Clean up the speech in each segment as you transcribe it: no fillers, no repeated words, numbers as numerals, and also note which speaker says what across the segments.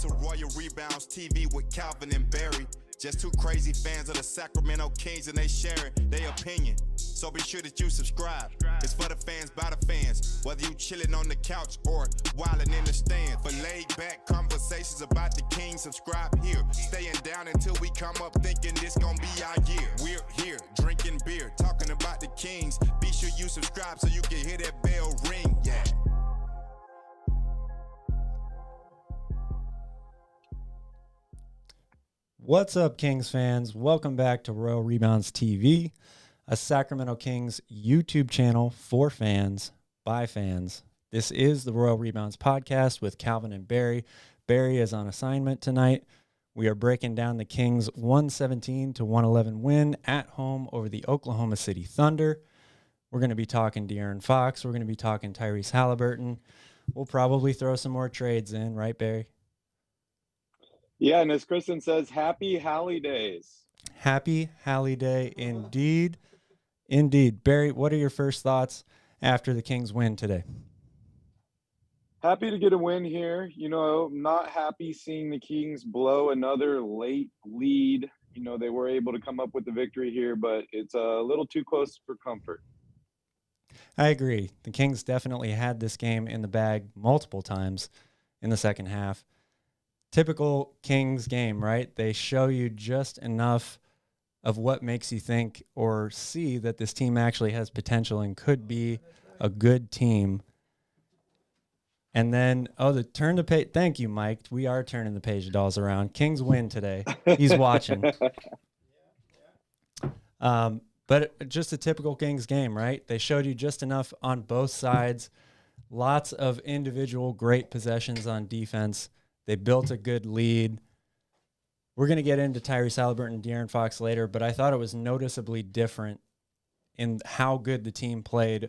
Speaker 1: to Royal Rebounds TV with Calvin and Barry. Just two crazy fans of the Sacramento Kings, and they sharing their opinion. So be sure that you subscribe. It's for the fans, by the fans. Whether you chilling on the couch or wilding in the stand. For laid back conversations about the Kings, subscribe here. Staying down until we come up thinking this gonna be our year. We're here, drinking beer, talking about the Kings. Be sure you subscribe so you can hear that bell ring. Yeah.
Speaker 2: What's up, Kings fans? Welcome back to Royal Rebounds TV, a Sacramento Kings YouTube channel for fans, by fans. This is the Royal Rebounds Podcast with Calvin and Barry. Barry is on assignment tonight. We are breaking down the Kings' 117-111 win at home over the Oklahoma City Thunder. We're going to be talking De'Aaron Fox. We're going to be talking Tyrese Haliburton. We'll probably throw some more trades in, right, Barry?
Speaker 3: Yeah, and as Kristen says, happy Hallie Days.
Speaker 2: Happy Hallie Day indeed. Indeed. Barry, what are your first thoughts after the Kings win today?
Speaker 3: Happy to get a win here. You know, not happy seeing the Kings blow another late lead. You know, they were able to come up with the victory here, but it's a little too close for comfort.
Speaker 2: I agree. The Kings definitely had this game in the bag multiple times in the second half. Typical Kings game, right? They show you just enough of what makes you think or see that this team actually has potential and could be a good team. And then, the turn the page. Thank you, Mike. We are turning the page dolls around. Kings win today. He's watching. But just a typical Kings game, right? They showed you just enough on both sides. Lots of individual great possessions on defense. They built a good lead. We're going to get into Tyrese Haliburton and De'Aaron Fox later, but I thought it was noticeably different in how good the team played.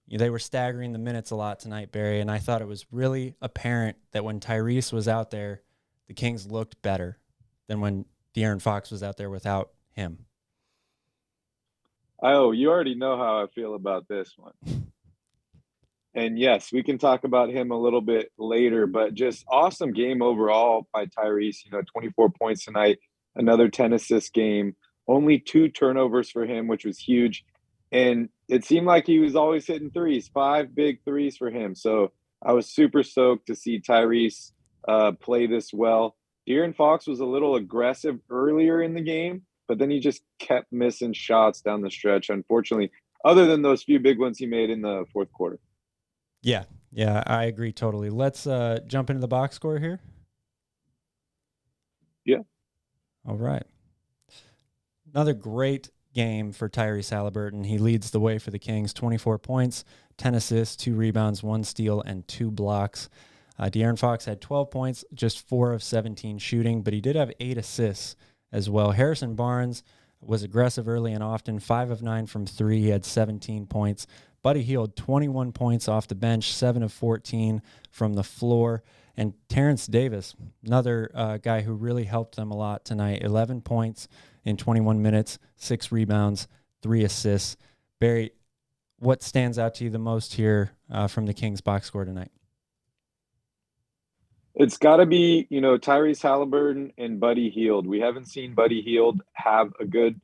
Speaker 2: They were staggering the minutes a lot tonight, Barry, and I thought it was really apparent that when Tyrese was out there, the Kings looked better than when De'Aaron Fox was out there without him.
Speaker 3: Oh, you already know how I feel about this one. And yes, we can talk about him a little bit later, but just awesome game overall by Tyrese. You know, 24 points tonight, another 10 assist game, only 2 turnovers for him, which was huge. And it seemed like he was always hitting threes, 5 big threes for him. So I was super stoked to see Tyrese play this well. De'Aaron Fox was a little aggressive earlier in the game, but then he just kept missing shots down the stretch, unfortunately, other than those few big ones he made in the fourth quarter.
Speaker 2: Yeah, I agree totally. Let's jump into the box score here.
Speaker 3: Yeah.
Speaker 2: All right. Another great game for Tyrese Haliburton. He leads the way for the Kings, 24 points, 10 assists, 2 rebounds, 1 steal, and 2 blocks. De'Aaron Fox had 12 points, just 4 of 17 shooting, but he did have 8 assists as well. Harrison Barnes was aggressive early and often, 5 of 9 from 3. He had 17 points. Buddy Hield, 21 points off the bench, 7 of 14 from the floor. And Terrence Davis, another guy who really helped them a lot tonight, 11 points in 21 minutes, 6 rebounds, 3 assists. Barry, what stands out to you the most here from the Kings box score tonight?
Speaker 3: It's got to be, Tyrese Haliburton and Buddy Hield. We haven't seen Buddy Hield have a good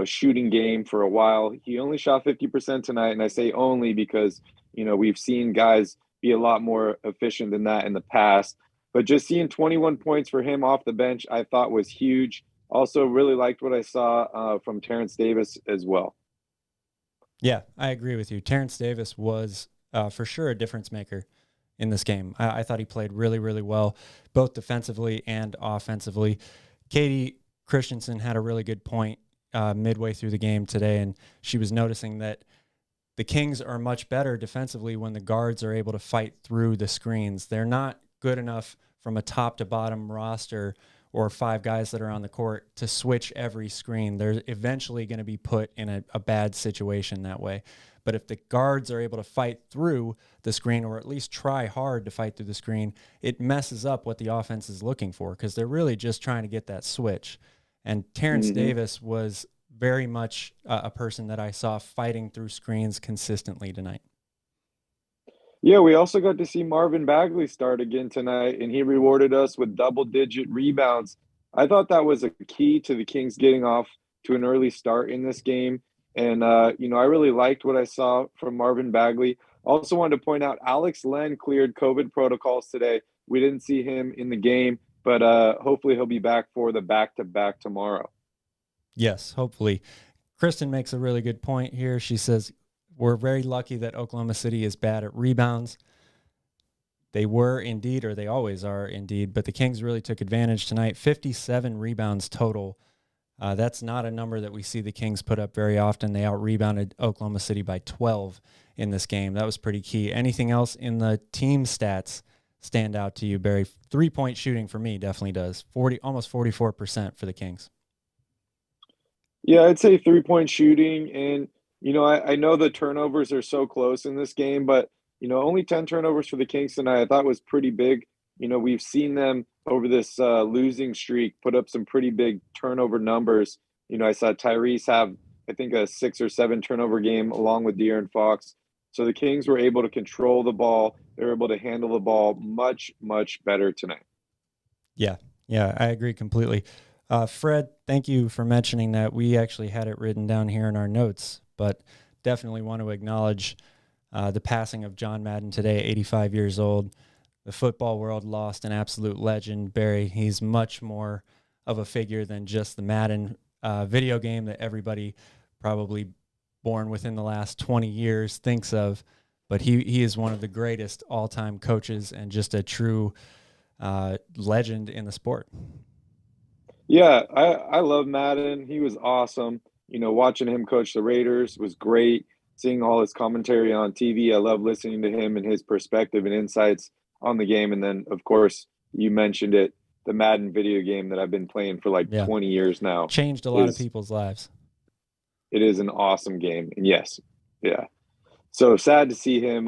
Speaker 3: shooting game for a while. He only shot 50% tonight, and I say only because, we've seen guys be a lot more efficient than that in the past. But just seeing 21 points for him off the bench, I thought was huge. Also, really liked what I saw from Terrence Davis as well.
Speaker 2: Yeah, I agree with you. Terrence Davis was for sure a difference maker in this game. I thought he played really, really well, both defensively and offensively. Katie Christensen had a really good point midway through the game today, and she was noticing that the Kings are much better defensively when the guards are able to fight through the screens. They're not good enough from a top to bottom roster or 5 guys that are on the court to switch every screen. They're eventually going to be put in a bad situation that way. But if the guards are able to fight through the screen, or at least try hard to fight through the screen, it messes up what the offense is looking for, because they're really just trying to get that switch. And Terrence Davis was very much a person that I saw fighting through screens consistently tonight.
Speaker 3: Yeah, we also got to see Marvin Bagley start again tonight, and he rewarded us with double-digit rebounds. I thought that was a key to the Kings getting off to an early start in this game. And, I really liked what I saw from Marvin Bagley. Also wanted to point out Alex Len cleared COVID protocols today. We didn't see him in the game, but hopefully he'll be back for the back-to-back tomorrow.
Speaker 2: Yes, hopefully. Kristen makes a really good point here. She says, we're very lucky that Oklahoma City is bad at rebounds. They were indeed, or they always are indeed, but the Kings really took advantage tonight. 57 rebounds total. That's not a number that we see the Kings put up very often. They out-rebounded Oklahoma City by 12 in this game. That was pretty key. Anything else in the team stats stand out to you, Barry? 3-point shooting for me definitely does. Almost 44% for the Kings.
Speaker 3: Yeah, I'd say 3-point shooting. And, I know the turnovers are so close in this game, but, only 10 turnovers for the Kings tonight I thought was pretty big. We've seen them over this losing streak put up some pretty big turnover numbers. I saw Tyrese have, I think, a 6 or 7 turnover game along with De'Aaron Fox. So the Kings were able to control the ball. They were able to handle the ball much, much better tonight.
Speaker 2: Yeah, I agree completely. Fred, thank you for mentioning that. We actually had it written down here in our notes, but definitely want to acknowledge the passing of John Madden today, 85 years old. The football world lost an absolute legend. Barry, he's much more of a figure than just the Madden video game that everybody probably born within the last 20 years thinks of. But he is one of the greatest all-time coaches and just a true legend in the sport.
Speaker 3: Yeah, I love Madden. He was awesome. Watching him coach the Raiders was great. Seeing all his commentary on TV, I love listening to him and his perspective and insights on the game. And then, of course, you mentioned it, the Madden video game that I've been playing for 20 years now.
Speaker 2: Changed a lot of people's lives.
Speaker 3: It is an awesome game. And yes, yeah. So sad to see him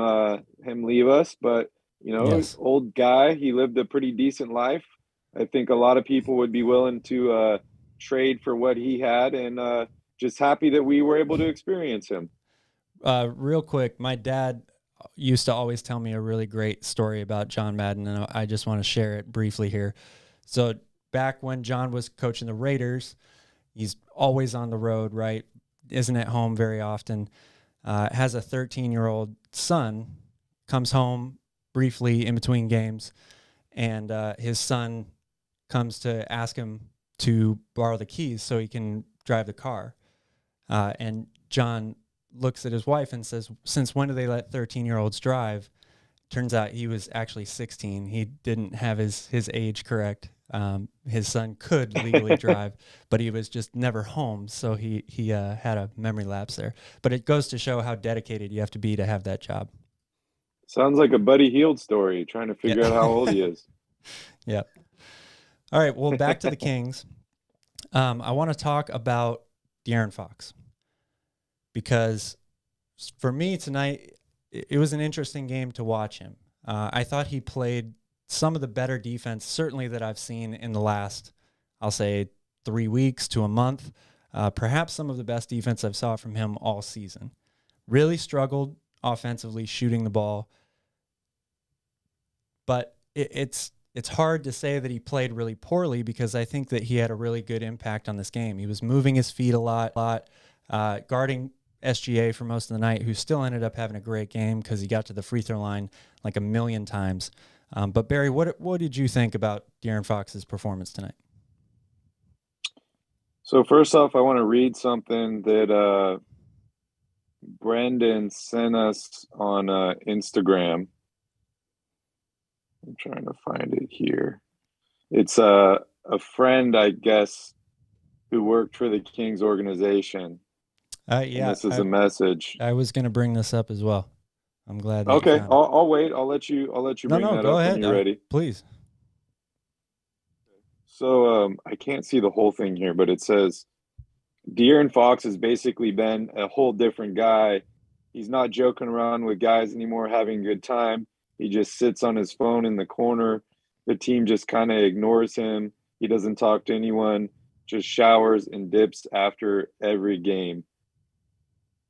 Speaker 3: leave us, but,
Speaker 2: Yes.
Speaker 3: Old guy, he lived a pretty decent life. I think a lot of people would be willing to trade for what he had, and just happy that we were able to experience him.
Speaker 2: Real quick, my dad used to always tell me a really great story about John Madden, and I just want to share it briefly here. So back when John was coaching the Raiders, he's always on the road, right? Isn't at home very often. Has a 13-year-old son, comes home briefly in between games, and his son comes to ask him to borrow the keys so he can drive the car. And John looks at his wife and says, since when do they let 13-year-olds drive? Turns out he was actually 16. He didn't have his age correct. His son could legally drive, but he was just never home. So he had a memory lapse there. But it goes to show how dedicated you have to be to have that job.
Speaker 3: Sounds like a Buddy Hield story, trying to figure out how old he is.
Speaker 2: Yeah. All right, well, back to the Kings. I want to talk about De'Aaron Fox because for me tonight, it was an interesting game to watch him. I thought he played some of the better defense, certainly that I've seen in the last, I'll say, 3 weeks to a month. Perhaps some of the best defense I've saw from him all season. Really struggled offensively shooting the ball, but it's hard to say that he played really poorly because I think that he had a really good impact on this game. He was moving his feet a lot, guarding SGA for most of the night, who still ended up having a great game because he got to the free throw line like a million times. But Barry, what did you think about De'Aaron Fox's performance tonight?
Speaker 3: So first off, I want to read something that Brendan sent us on Instagram. I'm trying to find it here. It's a friend, I guess, who worked for the Kings organization.
Speaker 2: Yeah,
Speaker 3: and this is a message.
Speaker 2: I was going to bring this up as well. I'm glad. That
Speaker 3: okay, I'll wait. I'll let you bring that
Speaker 2: go
Speaker 3: up
Speaker 2: ahead.
Speaker 3: when you're ready.
Speaker 2: Please.
Speaker 3: So I can't see the whole thing here, but it says De'Aaron Fox has basically been a whole different guy. He's not joking around with guys anymore, having a good time. He just sits on his phone in the corner. The team just kind of ignores him. He doesn't talk to anyone, just showers and dips after every game.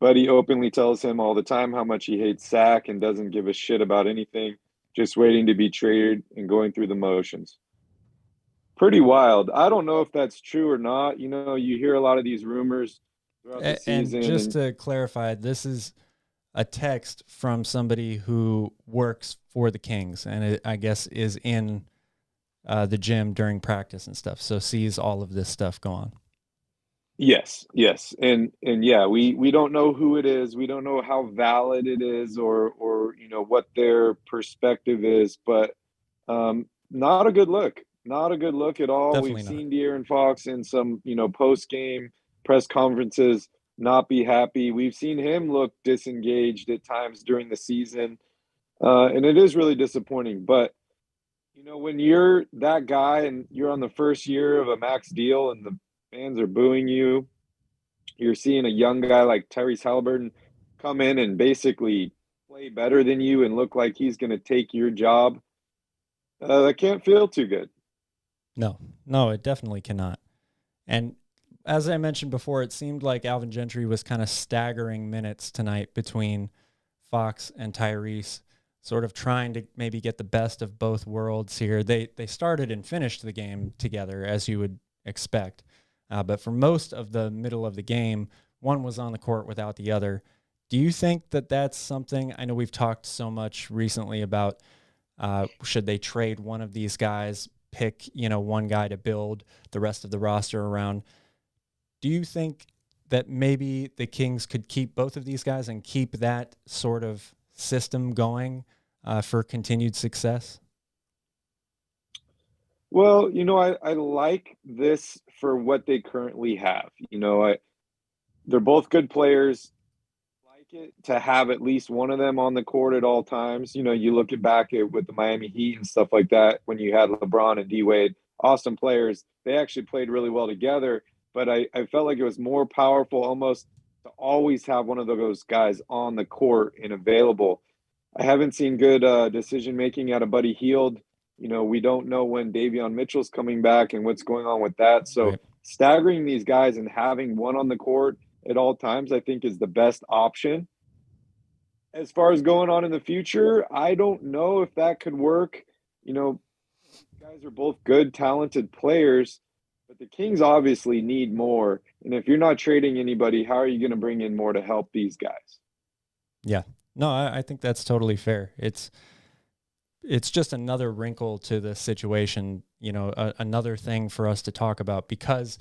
Speaker 3: Buddy openly tells him all the time how much he hates Sac and doesn't give a shit about anything, just waiting to be traded and going through the motions. Pretty wild. I don't know if that's true or not. You hear a lot of these rumors throughout the season.
Speaker 2: And just to clarify, this is a text from somebody who works for the Kings and it, I guess is in the gym during practice and stuff. So sees all of this stuff go on.
Speaker 3: Yes. And yeah, we don't know who it is. We don't know how valid it is or what their perspective is, but not a good look. Not a good look at all.
Speaker 2: Definitely
Speaker 3: We've
Speaker 2: not.
Speaker 3: seen De'Aaron Fox in some, post-game press conferences not be happy. We've seen him look disengaged at times during the season. And it is really disappointing. But, when you're that guy and you're on the first year of a max deal and the fans are booing you, you're seeing a young guy like Tyrese Haliburton come in and basically play better than you and look like he's going to take your job. That can't feel too good.
Speaker 2: No, it definitely cannot. And as I mentioned before, it seemed like Alvin Gentry was kind of staggering minutes tonight between Fox and Tyrese, sort of trying to maybe get the best of both worlds here. They started and finished the game together, as you would expect. But for most of the middle of the game, one was on the court without the other. Do you think that that's something? I know we've talked so much recently about should they trade one of these guys, pick, one guy to build the rest of the roster around. Do you think that maybe the Kings could keep both of these guys and keep that sort of system going for continued success?
Speaker 3: Well, I like this for what they currently have. They're both good players. I like it to have at least one of them on the court at all times. You look back at with the Miami Heat and stuff like that when you had LeBron and D Wade, awesome players. They actually played really well together, but I felt like it was more powerful almost to always have one of those guys on the court and available. I haven't seen good decision-making out of Buddy Hield. We don't know when Davion Mitchell's coming back and what's going on with that. So
Speaker 2: Right.
Speaker 3: Staggering these guys and having one on the court at all times, I think, is the best option. As far as going on in the future, I don't know if that could work. Guys are both good, talented players, but the Kings obviously need more. And if you're not trading anybody, how are you going to bring in more to help these guys?
Speaker 2: Yeah. No, I think that's totally fair. It's just another wrinkle to the situation, another thing for us to talk about, because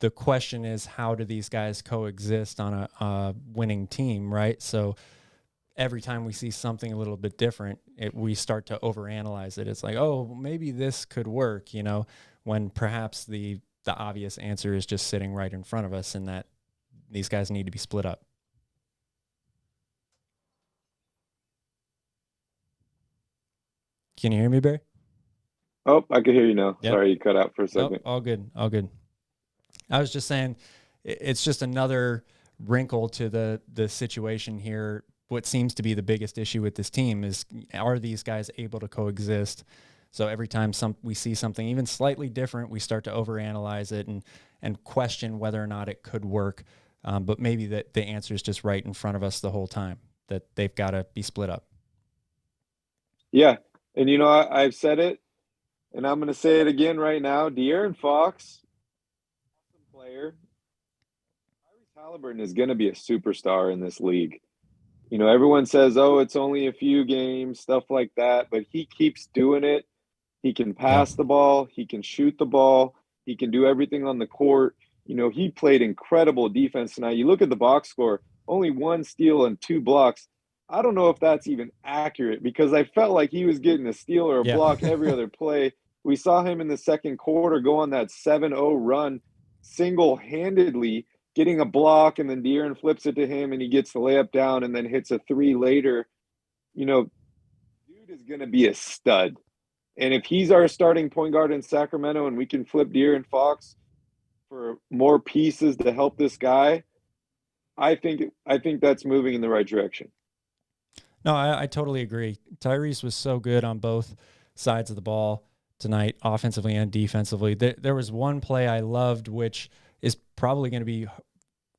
Speaker 2: the question is, how do these guys coexist on a winning team, right? So every time we see something a little bit different, we start to overanalyze it. It's like, oh, maybe this could work, when perhaps the obvious answer is just sitting right in front of us, and that these guys need to be split up. Can you hear me, Barry?
Speaker 3: Oh, I can hear you now.
Speaker 2: Yep.
Speaker 3: Sorry, you cut out for a second.
Speaker 2: All good. I was just saying, it's just another wrinkle to the situation here. What seems to be the biggest issue with this team is, are these guys able to coexist? So every time we see something even slightly different, we start to overanalyze it and question whether or not it could work. But maybe that the answer is just right in front of us the whole time, that they've got to be split up.
Speaker 3: Yeah. And, I've said it, and I'm going to say it again right now. De'Aaron Fox, awesome player. Tyrese Haliburton is going to be a superstar in this league. Everyone says, oh, it's only a few games, stuff like that, but he keeps doing it. He can pass the ball. He can shoot the ball. He can do everything on the court. He played incredible defense tonight. You look at the box score, only 1 steal and 2 blocks. I don't know if that's even accurate, because I felt like he was getting a steal or a block every other play. We saw him in the second quarter go on that 7-0 run single-handedly, getting a block, and then De'Aaron flips it to him and he gets the layup down and then hits a 3 later. Dude is going to be a stud. And if he's our starting point guard in Sacramento and we can flip De'Aaron Fox for more pieces to help this guy, I think that's moving in the right direction.
Speaker 2: No, I totally agree. Tyrese was so good on both sides of the ball tonight, offensively and defensively. There was one play I loved, which is probably going to be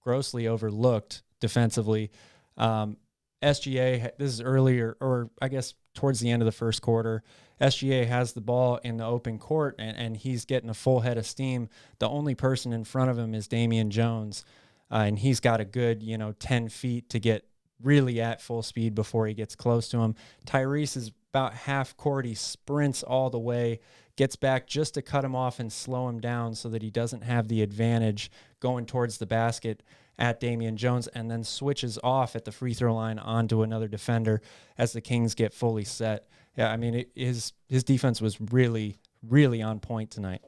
Speaker 2: grossly overlooked defensively. SGA, this is earlier, or I guess towards the end of the first quarter, SGA has the ball in the open court, and he's getting a full head of steam. The only person in front of him is Damian Jones, and he's got a good, 10 feet to get really at full speed before he gets close to him. Tyrese is about half court. He sprints all the way, gets back just to cut him off and slow him down so that he doesn't have the advantage going towards the basket at Damian Jones, and then switches off at the free throw line onto another defender as the Kings get fully set. Yeah, I mean, his defense was really, really on point tonight.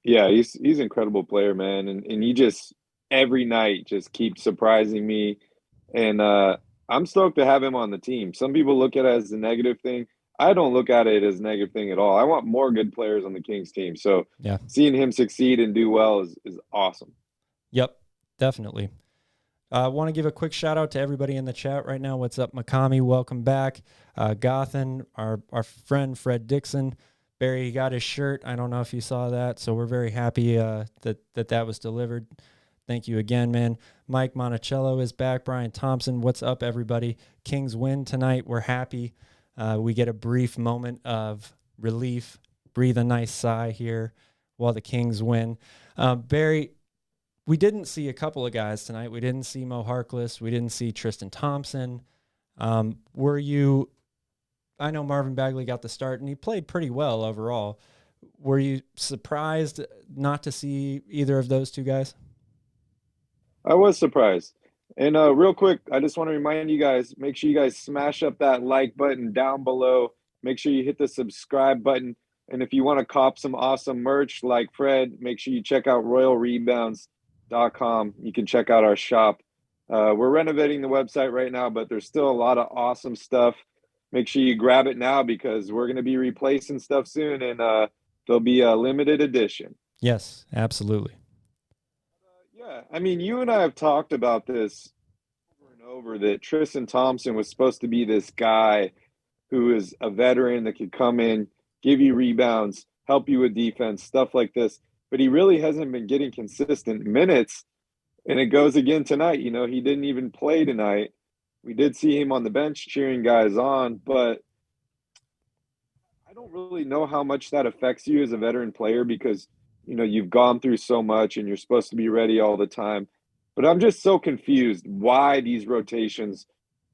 Speaker 3: Yeah, he's an incredible player, man, and he just every night just keeps surprising me, and I'm stoked to have him on the team. Some people look at it as a negative thing. I don't look at it as a negative thing at all. I want more good players on the Kings team. So
Speaker 2: yeah,
Speaker 3: seeing him succeed and do well is awesome.
Speaker 2: Yep, definitely. I want to give a quick shout out to everybody in the chat right now. What's up, Makami? Welcome back. Gothan, our friend Fred Dixon. Barry, he got his shirt. I don't know if you saw that, so we're very happy that was delivered. Thank you again, man. Mike Monticello is back. Brian Thompson, what's up, everybody? Kings win tonight. We're happy. We get a brief moment of relief. Breathe a nice sigh here while the Kings win. Barry, we didn't see a couple of guys tonight. We didn't see Mo Harkless. We didn't see Tristan Thompson. I know Marvin Bagley got the start, and he played pretty well overall. Were you surprised not to see either of those two guys?
Speaker 3: I was surprised. And real quick, I just want to remind you guys, make sure you guys smash up that like button down below. Make sure you hit the subscribe button. And if you want to cop some awesome merch like Fred, make sure you check out RoyalRebounds.com. You can check out our shop. We're renovating the website right now, but there's still a lot of awesome stuff. Make sure you grab it now because we're going to be replacing stuff soon, and there'll be a limited edition.
Speaker 2: Yes, absolutely.
Speaker 3: Yeah, I mean, you and I have talked about this over and over, that Tristan Thompson was supposed to be this guy who is a veteran that could come in, give you rebounds, help you with defense, stuff like this. But he really hasn't been getting consistent minutes, and it goes again tonight. He didn't even play tonight. We did see him on the bench cheering guys on, but I don't really know how much that affects you as a veteran player because, you've gone through so much and you're supposed to be ready all the time. But I'm just so confused why these rotations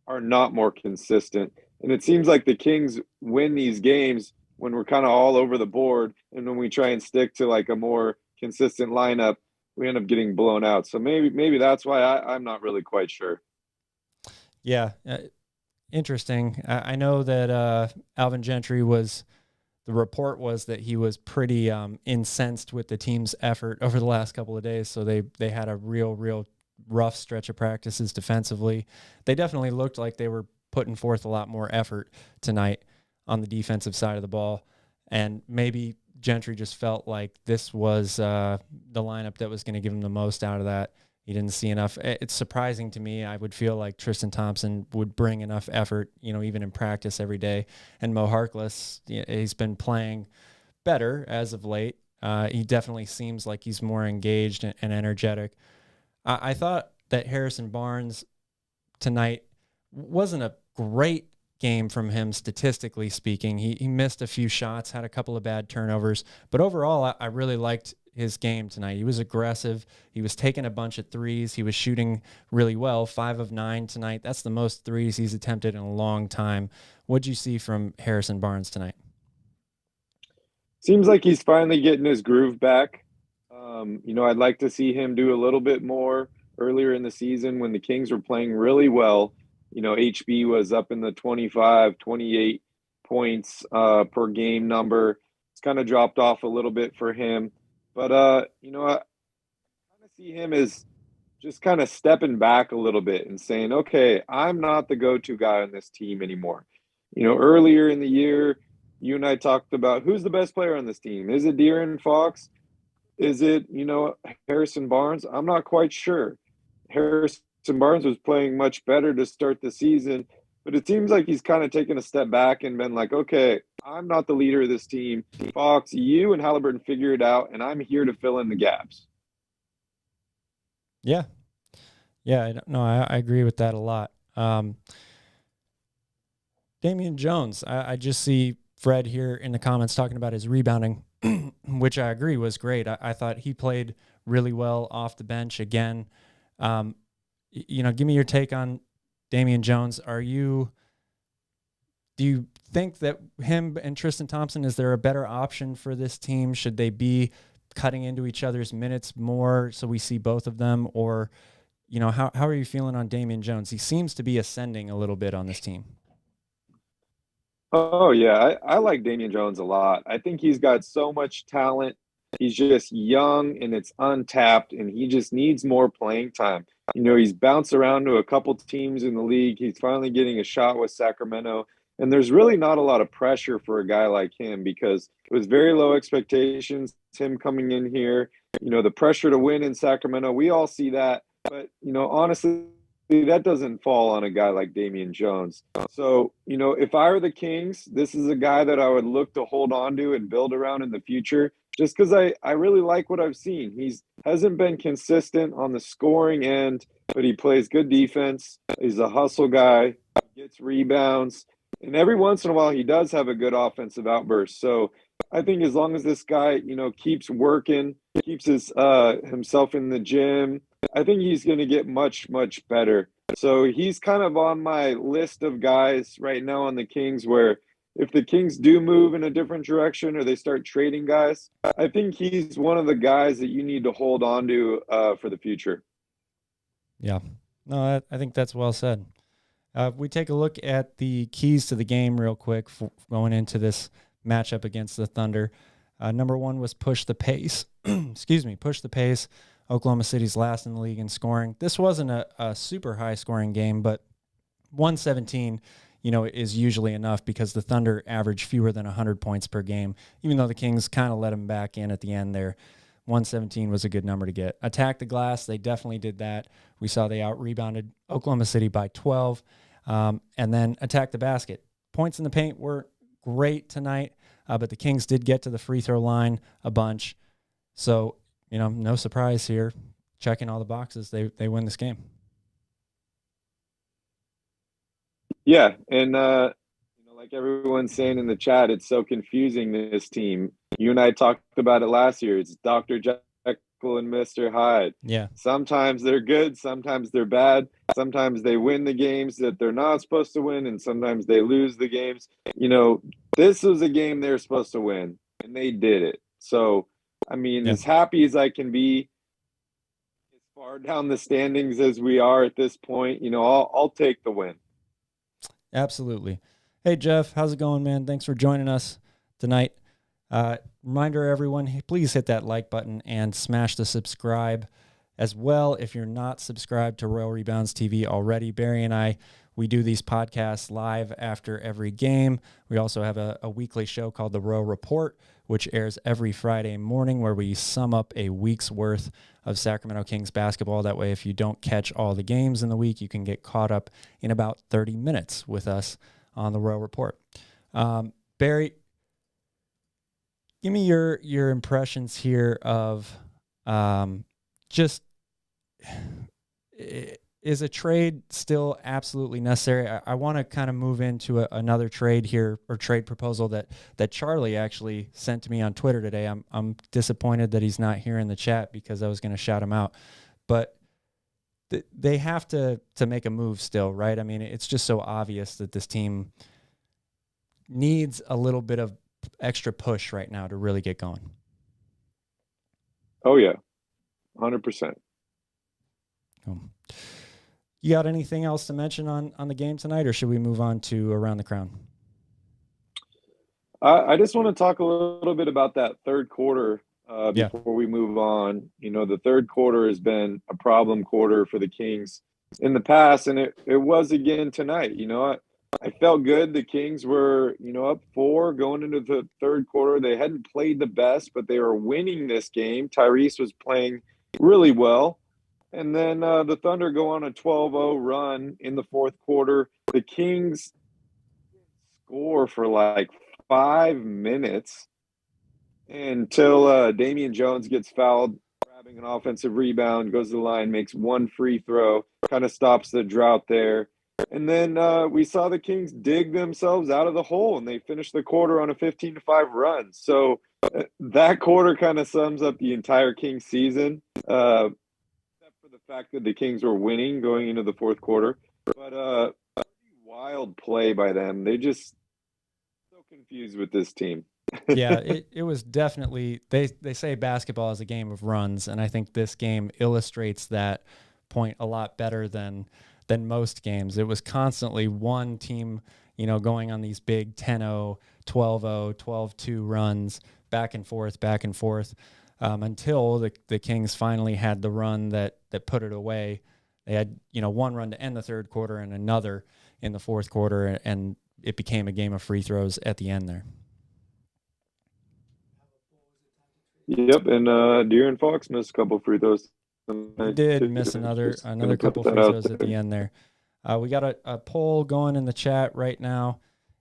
Speaker 3: are not more consistent. And it seems like the Kings win these games when we're kind of all over the board. And when we try and stick to like a more consistent lineup, we end up getting blown out. So maybe that's why I'm not really quite sure.
Speaker 2: Yeah, interesting. I know that Alvin Gentry the report was that he was pretty incensed with the team's effort over the last couple of days. So they had a real rough stretch of practices defensively. They definitely looked like they were putting forth a lot more effort tonight on the defensive side of the ball. And maybe Gentry just felt like this was the lineup that was going to give him the most out of that. He didn't see enough. It's surprising to me. I would feel like Tristan Thompson would bring enough effort, even in practice every day. And Mo Harkless, he's been playing better as of late. He definitely seems like he's more engaged and energetic. I thought that Harrison Barnes tonight wasn't a great game from him statistically speaking. He missed a few shots, had a couple of bad turnovers. But overall, I really liked his game tonight. He was aggressive. He was taking a bunch of threes. He was shooting really well, 5 of 9 tonight. That's the most threes he's attempted in a long time. What'd you see from Harrison Barnes tonight?
Speaker 3: Seems like he's finally getting his groove back. I'd like to see him do a little bit more earlier in the season when the Kings were playing really well. HB was up in the 25, 28 points per game number. It's kind of dropped off a little bit for him. But, I kind of see him as just kind of stepping back a little bit and saying, okay, I'm not the go-to guy on this team anymore. Earlier in the year, you and I talked about who's the best player on this team. Is it De'Aaron Fox? Is it, Harrison Barnes? I'm not quite sure. Harrison Barnes was playing much better to start the season, but it seems like he's kind of taken a step back and been like, okay, I'm not the leader of this team. Fox, you and Halliburton figure it out, and I'm here to fill in the gaps.
Speaker 2: Yeah. Yeah, I agree with that a lot. Damian Jones, I just see Fred here in the comments talking about his rebounding, which I agree was great. I thought he played really well off the bench again. Give me your take on Damian Jones. Do you think that him and Tristan Thompson, is there a better option for this team? Should they be cutting into each other's minutes more so we see both of them? Or, how are you feeling on Damian Jones? He seems to be ascending a little bit on this team.
Speaker 3: Oh, yeah. I like Damian Jones a lot. I think he's got so much talent. He's just young and it's untapped, and he just needs more playing time. He's bounced around to a couple teams in the league. He's finally getting a shot with Sacramento. And there's really not a lot of pressure for a guy like him because it was very low expectations, him coming in here. The pressure to win in Sacramento, we all see that. But, honestly, that doesn't fall on a guy like Damian Jones. So, if I were the Kings, this is a guy that I would look to hold on to and build around in the future just because I really like what I've seen. Hasn't been consistent on the scoring end, but he plays good defense. He's a hustle guy, gets rebounds, and every once in a while he does have a good offensive outburst. So I think as long as this guy, keeps working, keeps himself in the gym, I think he's going to get much, much better. So he's kind of on my list of guys right now on the Kings where if the Kings do move in a different direction or they start trading guys, I think he's one of the guys that you need to hold on to for the future.
Speaker 2: Yeah. No, I think that's well said. We take a look at the keys to the game real quick for going into this matchup against the Thunder. Number one was push the pace. Push the pace. Oklahoma City's last in the league in scoring. This wasn't a super high scoring game, but 117, is usually enough because the Thunder average fewer than 100 points per game, even though the Kings kind of let them back in at the end there. 117 was a good number to get. Attack the glass, they definitely did that. We saw they out-rebounded Oklahoma City by 12. And then attack the basket. Points in the paint were great tonight, but the Kings did get to the free throw line a bunch. So, no surprise here. Checking all the boxes, they win this game.
Speaker 3: Yeah, and like everyone's saying in the chat, it's so confusing, this team. You and I talked about it last year. It's Dr. Jekyll and Mr. Hyde.
Speaker 2: Yeah.
Speaker 3: Sometimes they're good, sometimes they're bad. Sometimes they win the games that they're not supposed to win, and sometimes they lose the games. This was a game they're supposed to win, and they did it. So, as happy as I can be, as far down the standings as we are at this point, I'll take the win.
Speaker 2: Absolutely. Hey, Jeff, how's it going, man? Thanks for joining us tonight. Reminder, everyone, please hit that like button and smash the subscribe as well. If you're not subscribed to Royal Rebounds TV already, Barry and we do these podcasts live after every game. We also have a weekly show called The Royal Report, which airs every Friday morning, where we sum up a week's worth of Sacramento Kings basketball. That way, if you don't catch all the games in the week, you can get caught up in about 30 minutes with us on The Royal Report. Barry, give me your impressions here of is a trade still absolutely necessary? I want to kind of move into another trade here, or trade proposal that Charlie actually sent to me on Twitter today. I'm disappointed that he's not here in the chat because I was going to shout him out. But they have to make a move still, right? It's just so obvious that this team needs a little bit of extra push right now to really get going.
Speaker 3: Oh, yeah. 100%.
Speaker 2: You got anything else to mention on the game tonight, or should we move on to Around the Crown?
Speaker 3: I just want to talk a little bit about that third quarter before we move on. The third quarter has been a problem quarter for the Kings in the past, and it was again tonight. I felt good. The Kings were, up 4 going into the third quarter. They hadn't played the best, but they were winning this game. Tyrese was playing really well. And then the Thunder go on a 12-0 run in the fourth quarter. The Kings score for like 5 minutes until Damian Jones gets fouled, grabs grabbing an offensive rebound, goes to the line, makes one free throw, kind of stops the drought there. And then we saw the Kings dig themselves out of the hole, and they finished the quarter on a 15-5 run. So that quarter kind of sums up the entire Kings season, except for the fact that the Kings were winning going into the fourth quarter. But wild play by them. They just so confused with this team.
Speaker 2: Yeah, it was definitely, they say basketball is a game of runs, and I think this game illustrates that point a lot better than most games. It was constantly one team, going on these big 10-0, 12-0, 12-2 runs back and forth, until the Kings finally had the run that put it away. They had, one run to end the third quarter and another in the fourth quarter, and it became a game of free throws at the end there.
Speaker 3: Yep, and De'Aaron Fox missed a couple free throws.
Speaker 2: He did miss another couple free throws at the end there. We got a poll going in the chat right now.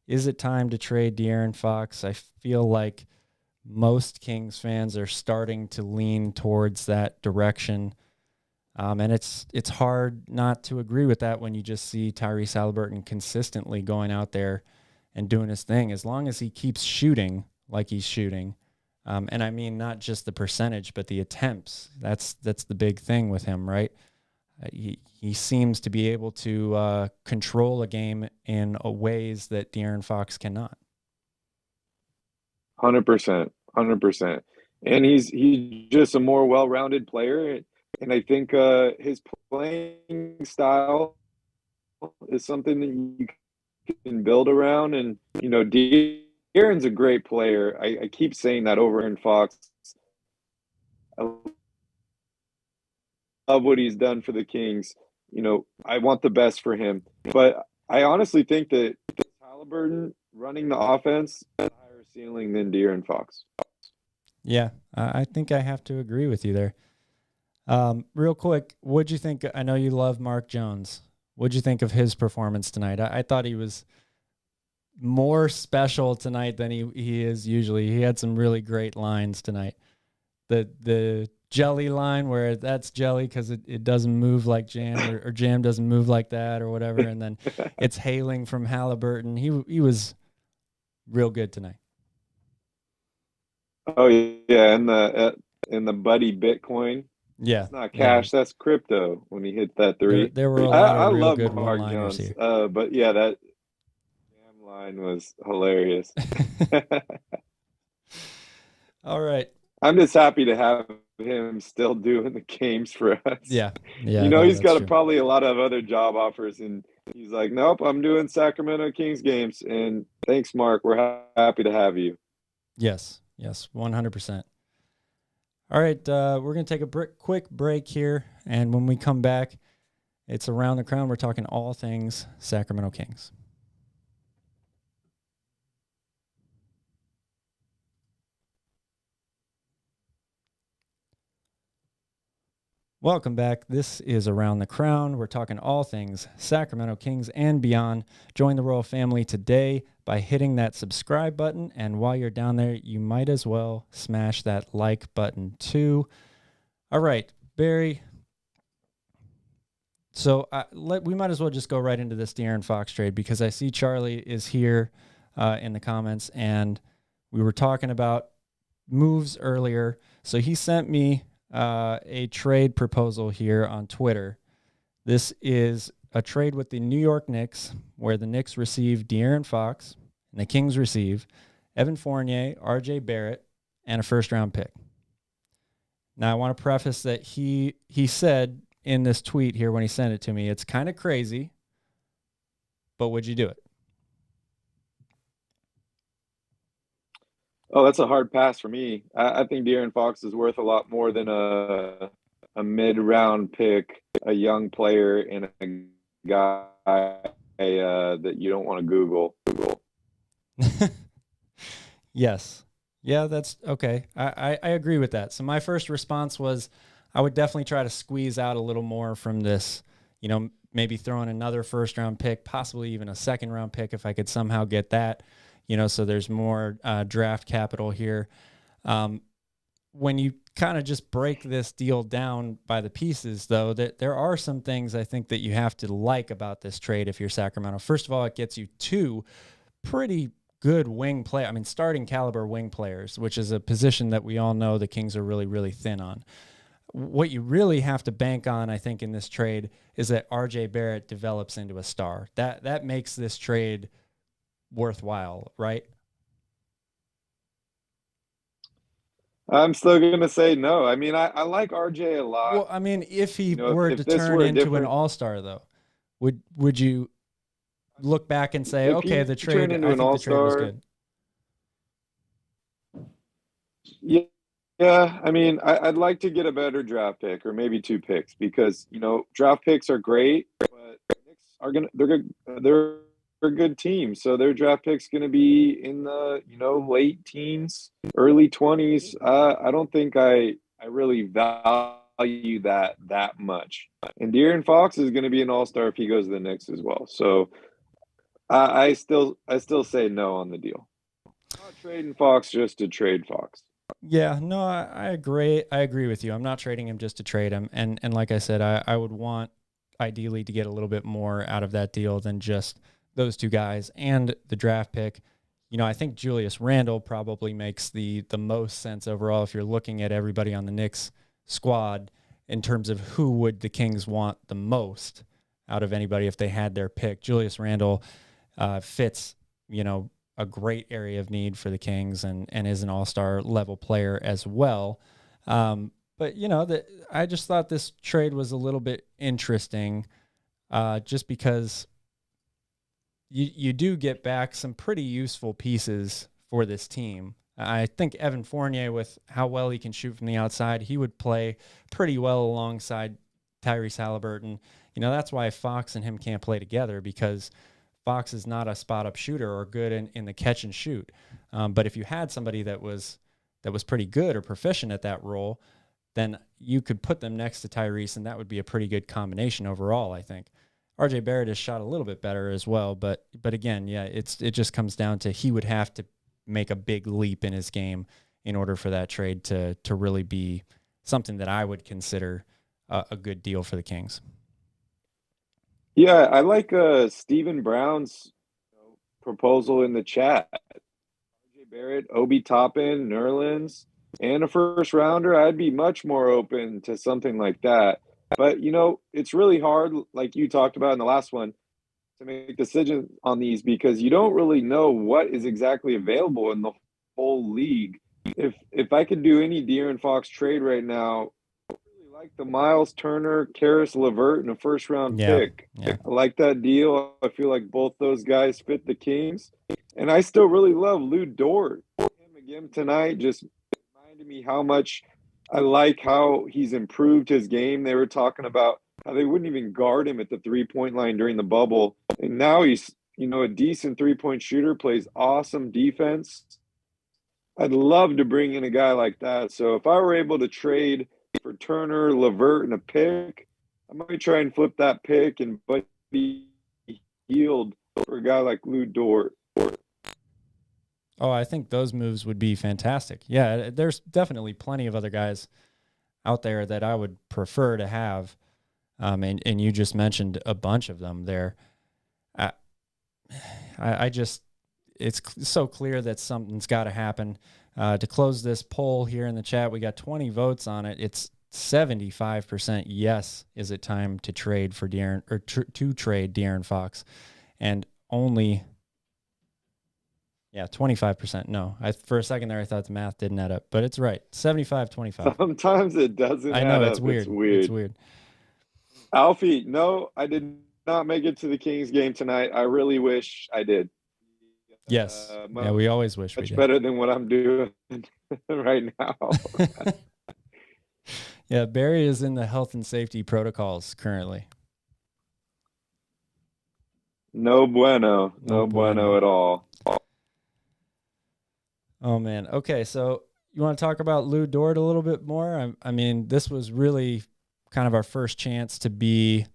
Speaker 2: Is it time to trade De'Aaron Fox? I feel like most Kings fans are starting to lean towards that direction. And it's hard not to agree with that when you just see Tyrese Haliburton consistently going out there and doing his thing. As long as he keeps shooting like he's shooting, and I mean not just the percentage, but the attempts. That's the big thing with him, right? He seems to be able to control a game in ways that De'Aaron Fox cannot.
Speaker 3: 100%. And he's just a more well-rounded player. And I think his playing style is something that you can build around. And, De'Aaron's a great player. I keep saying that over in Fox. I love what he's done for the Kings. I want the best for him. But I honestly think that Halliburton running the offense has a higher ceiling than De'Aaron Fox.
Speaker 2: Yeah, I think I have to agree with you there. Real quick, what'd you think? I know you love Mark Jones. What'd you think of his performance tonight? I thought he was more special tonight than he is usually. He had some really great lines tonight. The jelly line, where that's jelly because it doesn't move like jam, or jam doesn't move like that, or whatever, and then it's hailing from Halliburton. He was real good tonight.
Speaker 3: Oh yeah, and the Buddy Bitcoin.
Speaker 2: Yeah,
Speaker 3: it's not cash, that's crypto. When he hit that three,
Speaker 2: there were a lot of real
Speaker 3: love
Speaker 2: good
Speaker 3: Mark
Speaker 2: one-liners
Speaker 3: Jones.
Speaker 2: here.
Speaker 3: But yeah, that damn line was hilarious.
Speaker 2: All right,
Speaker 3: I'm just happy to have him still doing the games for us.
Speaker 2: Yeah.
Speaker 3: He's got probably a lot of other job offers, and he's like, nope, I'm doing Sacramento Kings games. And thanks, Mark. We're happy to have you.
Speaker 2: Yes, 100%. All right, we're going to take a quick break here, and when we come back, it's Around the Crown. We're talking all things Sacramento Kings. Welcome back. This is Around the Crown. We're talking all things Sacramento Kings and beyond. Join the royal family today by hitting that subscribe button. And while you're down there, you might as well smash that like button too. All right, Barry. So we might as well just go right into this De'Aaron Fox trade, because I see Charlie is here in the comments, and we were talking about moves earlier. So he sent me a trade proposal here on Twitter. This is a trade with the New York Knicks, where the Knicks receive De'Aaron Fox and the Kings receive Evan Fournier, RJ Barrett, and a first-round pick. Now, I want to preface that he said in this tweet here when he sent it to me, it's kind of crazy, but would you do it?
Speaker 3: Oh, that's a hard pass for me. I think De'Aaron Fox is worth a lot more than a mid-round pick, a young player, and a guy that you don't want to Google.
Speaker 2: Yes. Yeah, that's okay. I agree with that. So my first response was I would definitely try to squeeze out a little more from this, maybe throw in another first-round pick, possibly even a second-round pick if I could somehow get that. So there's more draft capital here. when you kind of just break this deal down by the pieces, though, that there are some things I think that you have to like about this trade if you're Sacramento. First of all, it gets you 2 pretty good wing play. I mean, starting caliber wing players, which is a position that we all know the Kings are really, really thin on. What you really have to bank on, I think, in this trade is that RJ Barrett develops into a star. That makes this trade worthwhile, right?
Speaker 3: I'm still going to say no. I mean, I like RJ a lot.
Speaker 2: Well, I mean, if he were to turn into an all-star, though, would you look back and say, okay, the trade, I think the trade was good?
Speaker 3: Yeah. I mean, I'd like to get a better draft pick or maybe 2 picks because, draft picks are great, but the Knicks they're a good team. So their draft pick's going to be in the, late teens, early 20s. I don't think I really value that much. And De'Aaron Fox is going to be an all-star if he goes to the Knicks as well. So I still say no on the deal. I'm not trading Fox just to trade Fox.
Speaker 2: Yeah, no, I agree. I agree with you. I'm not trading him just to trade him. And like I said, I would want ideally to get a little bit more out of that deal than just those 2 guys and the draft pick. I think Julius Randle probably makes the most sense overall if you're looking at everybody on the Knicks squad in terms of who would the Kings want the most out of anybody if they had their pick. Julius Randle fits, a great area of need for the Kings and is an all-star level player as well. But, I just thought this trade was a little bit interesting just because you do get back some pretty useful pieces for this team. I think Evan Fournier, with how well he can shoot from the outside, he would play pretty well alongside Tyrese Haliburton. That's why Fox and him can't play together, because Fox is not a spot-up shooter or good in the catch and shoot. But if you had somebody that was pretty good or proficient at that role, then you could put them next to Tyrese, and that would be a pretty good combination overall, I think. RJ Barrett has shot a little bit better as well, but again, yeah, it just comes down to he would have to make a big leap in his game in order for that trade to really be something that I would consider a good deal for the Kings.
Speaker 3: Yeah, I like Stephen Brown's proposal in the chat. RJ Barrett, Obi Toppin, Nerlens, and a first rounder. I'd be much more open to something like that. But, it's really hard, like you talked about in the last one, to make decisions on these because you don't really know what is exactly available in the whole league. If I could do any De'Aaron Fox trade right now, I really like the Miles Turner, Karis LeVert, and a first-round pick.
Speaker 2: Yeah.
Speaker 3: I like that deal. I feel like both those guys fit the Kings. And I still really love Lou Dort. Him again tonight just reminded me how much I like how he's improved his game. They were talking about how they wouldn't even guard him at the three-point line during the bubble. And now he's, a decent three-point shooter, plays awesome defense. I'd love to bring in a guy like that. So if I were able to trade for Turner, LeVert, and a pick, I might try and flip that pick and Buddy Hield for a guy like Lou Dort.
Speaker 2: Oh, I think those moves would be fantastic. Yeah, there's definitely plenty of other guys out there that I would prefer to have. And you just mentioned a bunch of them there. I just, it's so clear that something's got to happen. To close this poll here in the chat, we got 20 votes on it. It's 75% yes. Is it time to trade for De'Aaron or to trade De'Aaron Fox? And only 25% no. For a second there, I thought the math didn't add up, but it's right. 75-25.
Speaker 3: Sometimes it doesn't.
Speaker 2: I know,
Speaker 3: add
Speaker 2: it's
Speaker 3: up.
Speaker 2: weird. It's weird.
Speaker 3: Alfie, no, I did not make it to the Kings game tonight. I really wish I did.
Speaker 2: Yes. We always wish we did.
Speaker 3: Much better than what I'm doing right now.
Speaker 2: Yeah, Barry is in the health and safety protocols currently.
Speaker 3: No bueno. No bueno at all.
Speaker 2: Oh, man. Okay, so you want to talk about Lou Dort a little bit more? I mean, this was really kind of our first chance to get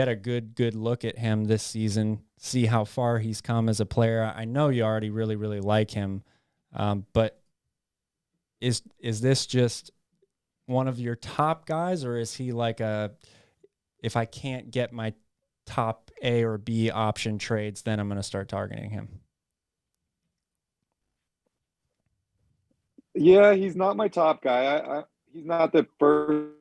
Speaker 2: a good look at him this season, see how far he's come as a player. I know you already really, really like him, but is this just one of your top guys, or is he like if I can't get my top A or B option trades, then I'm going to start targeting him?
Speaker 3: Yeah, he's not my top guy. He's not the first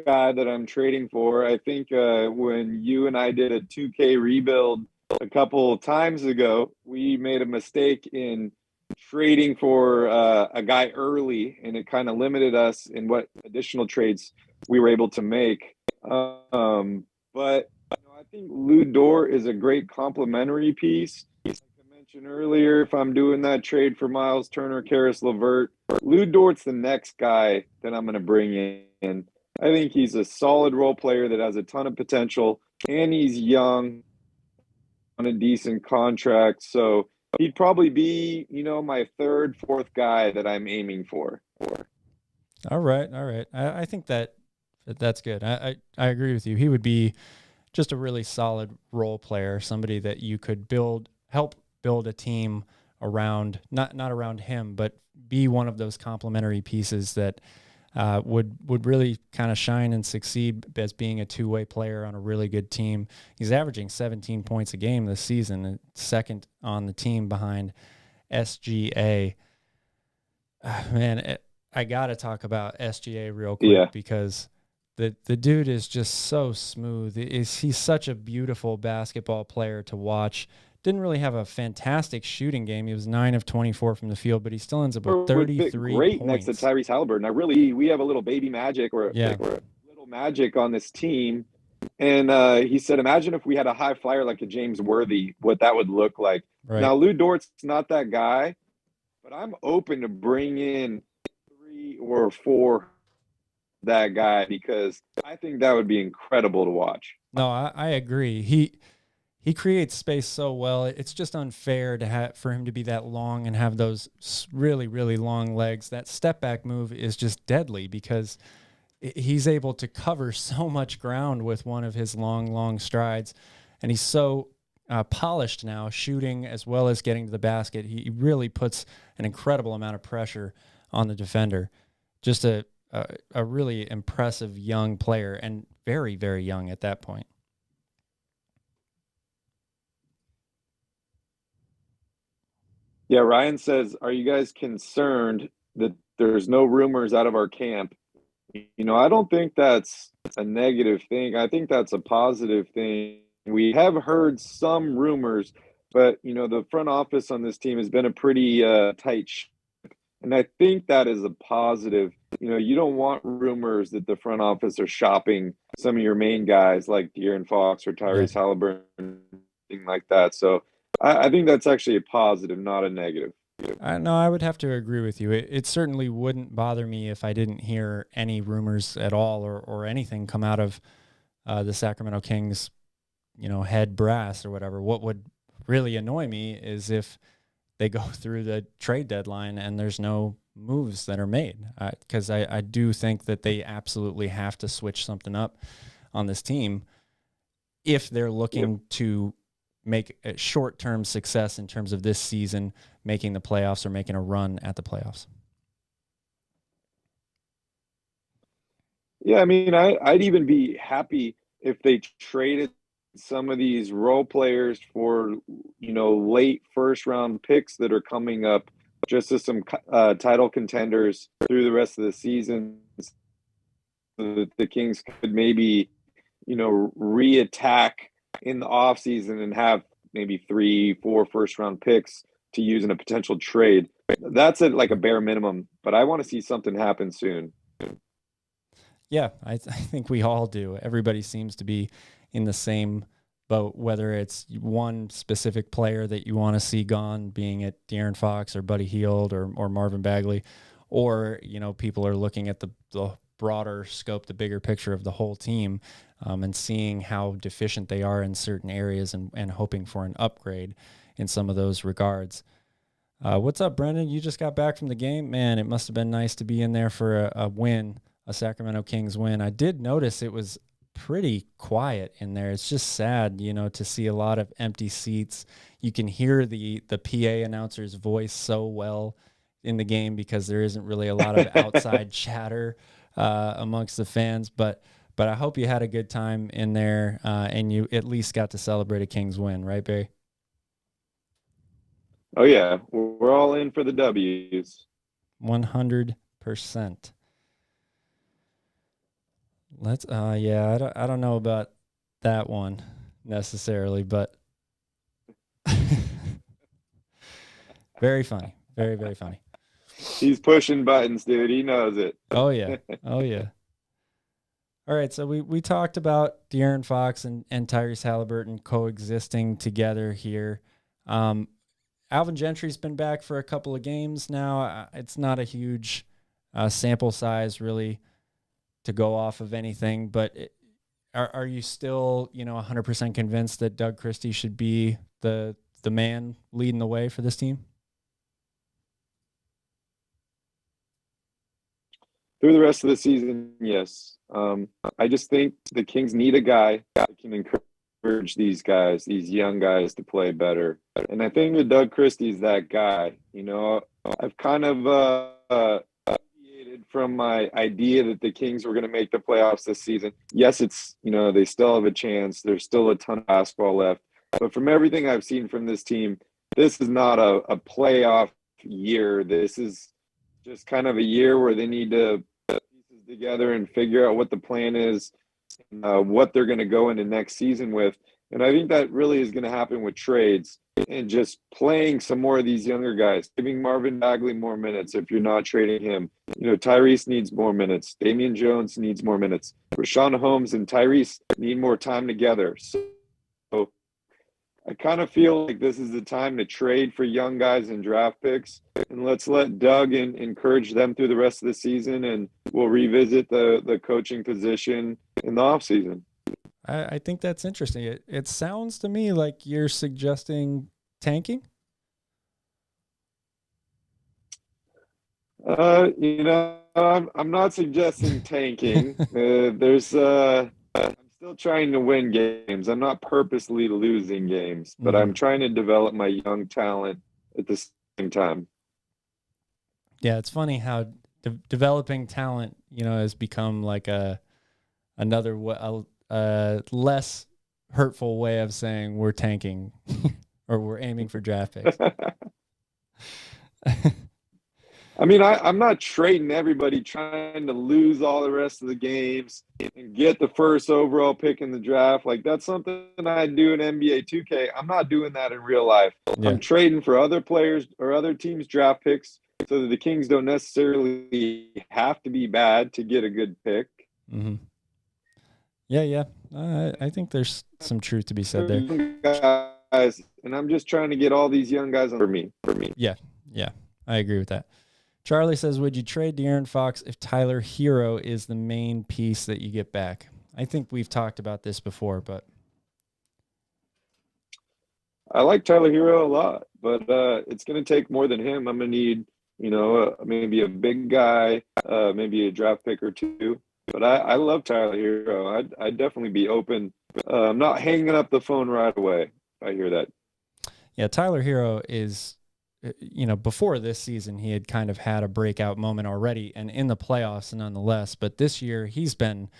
Speaker 3: guy that I'm trading for. I think when you and I did a 2K rebuild a couple of times ago, we made a mistake in trading for a guy early, and it kind of limited us in what additional trades we were able to make. But I think Lou Dort is a great complementary piece. Like I mentioned earlier, if I'm doing that trade for Miles Turner, Karis LeVert, Lou Dort's the next guy that I'm going to bring in. I think he's a solid role player that has a ton of potential, and he's young on a decent contract. So he'd probably be, my third, fourth guy that I'm aiming for.
Speaker 2: All right. I think that's good. I agree with you. He would be just a really solid role player, somebody that you could help build a team around, not around him, but be one of those complementary pieces that would really kind of shine and succeed as being a two-way player on a really good team. He's averaging 17 points a game this season, second on the team behind SGA. Man, I got to talk about SGA real quick because the dude is just so smooth. He's such a beautiful basketball player to watch. Didn't really have a fantastic shooting game. He was 9 of 24 from the field, but he still ends up with 33
Speaker 3: great
Speaker 2: points.
Speaker 3: Next to Tyrese Haliburton. We have a little baby magic or a little magic on this team. And he said, imagine if we had a high flyer like a James Worthy, what that would look like. Right. Now, Lou Dort's not that guy, but I'm open to bring in 3 or 4 that guy because I think that would be incredible to watch.
Speaker 2: No, I agree. He creates space so well. It's just unfair for him to be that long and have those really, really long legs. That step back move is just deadly because he's able to cover so much ground with one of his long strides. And he's so polished now, shooting as well as getting to the basket. He really puts an incredible amount of pressure on the defender. Just a really impressive young player, and very, very young at that point.
Speaker 3: Yeah, Ryan says, are you guys concerned that there's no rumors out of our camp? I don't think that's a negative thing. I think that's a positive thing. We have heard some rumors, but, the front office on this team has been a pretty tight ship. And I think that is a positive. You don't want rumors that the front office are shopping some of your main guys like De'Aaron Fox or Tyrese Haliburton, thing like that. So I think that's actually a positive, not a negative.
Speaker 2: No, I would have to agree with you. It certainly wouldn't bother me if I didn't hear any rumors at all or anything come out of the Sacramento Kings, head brass or whatever. What would really annoy me is if they go through the trade deadline and there's no moves that are made, because I do think that they absolutely have to switch something up on this team if they're looking to make a short-term success in terms of this season, making the playoffs or making a run at the playoffs.
Speaker 3: Yeah, I mean, I'd even be happy if they traded some of these role players for, late first-round picks that are coming up just as some title contenders through the rest of the season so that the Kings could maybe, reattack in the offseason and have maybe 3-4 first-round picks to use in a potential trade. That's like a bare minimum, but I want to see something happen soon.
Speaker 2: Yeah, I think we all do. Everybody seems to be in the same boat, whether it's one specific player that you want to see gone, being it De'Aaron Fox or Buddy Hield or Marvin Bagley, or, people are looking at the broader scope, the bigger picture of the whole team, and seeing how deficient they are in certain areas and hoping for an upgrade in some of those regards. What's up, Brendan? You just got back from the game? Man, it must have been nice to be in there for a win, a Sacramento Kings win. I did notice it was pretty quiet in there. It's just sad, to see a lot of empty seats. You can hear the PA announcer's voice so well in the game because there isn't really a lot of outside chatter amongst the fans. But I hope you had a good time in there and you at least got to celebrate a Kings win, right, Barry?
Speaker 3: Oh, yeah. We're all in for the W's.
Speaker 2: 100%. Let's I don't know about that one necessarily, but very funny. Very, very funny.
Speaker 3: He's pushing buttons, dude. He knows it.
Speaker 2: Oh yeah. Oh yeah. All right, so we talked about De'Aaron Fox and Tyrese Haliburton coexisting together here. Alvin Gentry's been back for a couple of games now. It's not a huge sample size, really, to go off of anything. But are you still, 100% convinced that Doug Christie should be the man leading the way for this team?
Speaker 3: Through the rest of the season, yes. I just think the Kings need a guy that can encourage these guys, these young guys, to play better. And I think that Doug Christie is that guy. I've kind of deviated from my idea that the Kings were going to make the playoffs this season. Yes, it's, they still have a chance. There's still a ton of basketball left. But from everything I've seen from this team, this is not a playoff year. This is just kind of a year where they need to put pieces together and figure out what the plan is, what they're going to go into next season with. And I think that really is going to happen with trades and just playing some more of these younger guys, giving Marvin Bagley more minutes if you're not trading him. Tyrese needs more minutes. Damian Jones needs more minutes. Rashawn Holmes and Tyrese need more time together. So I kind of feel like this is the time to trade for young guys and draft picks, and let's let Doug encourage them through the rest of the season, and we'll revisit the coaching position in the offseason.
Speaker 2: I think that's interesting. It sounds to me like you're suggesting tanking.
Speaker 3: I'm not suggesting tanking. I'm still trying to win games. I'm not purposely losing games, but I'm trying to develop my young talent at the same time.
Speaker 2: Yeah, it's funny how developing talent, has become like another less hurtful way of saying we're tanking or we're aiming for draft picks.
Speaker 3: I mean, I'm not trading everybody trying to lose all the rest of the games and get the first overall pick in the draft. Like, that's something I do in NBA 2K. I'm not doing that in real life. Yeah. I'm trading for other players or other teams' draft picks so that the Kings don't necessarily have to be bad to get a good pick.
Speaker 2: Mm-hmm. Yeah. I think there's some truth to be said there.
Speaker 3: Guys, and I'm just trying to get all these young guys for me.
Speaker 2: Yeah, I agree with that. Charlie says, would you trade De'Aaron Fox if Tyler Hero is the main piece that you get back? I think we've talked about this before, but
Speaker 3: I like Tyler Hero a lot, but it's going to take more than him. I'm going to need, maybe a big guy, maybe a draft pick or two. But I love Tyler Hero. I'd definitely be open. I'm not hanging up the phone right away. I hear that.
Speaker 2: Yeah, Tyler Hero is, before this season, he had kind of had a breakout moment already and in the playoffs nonetheless. But this year, he's been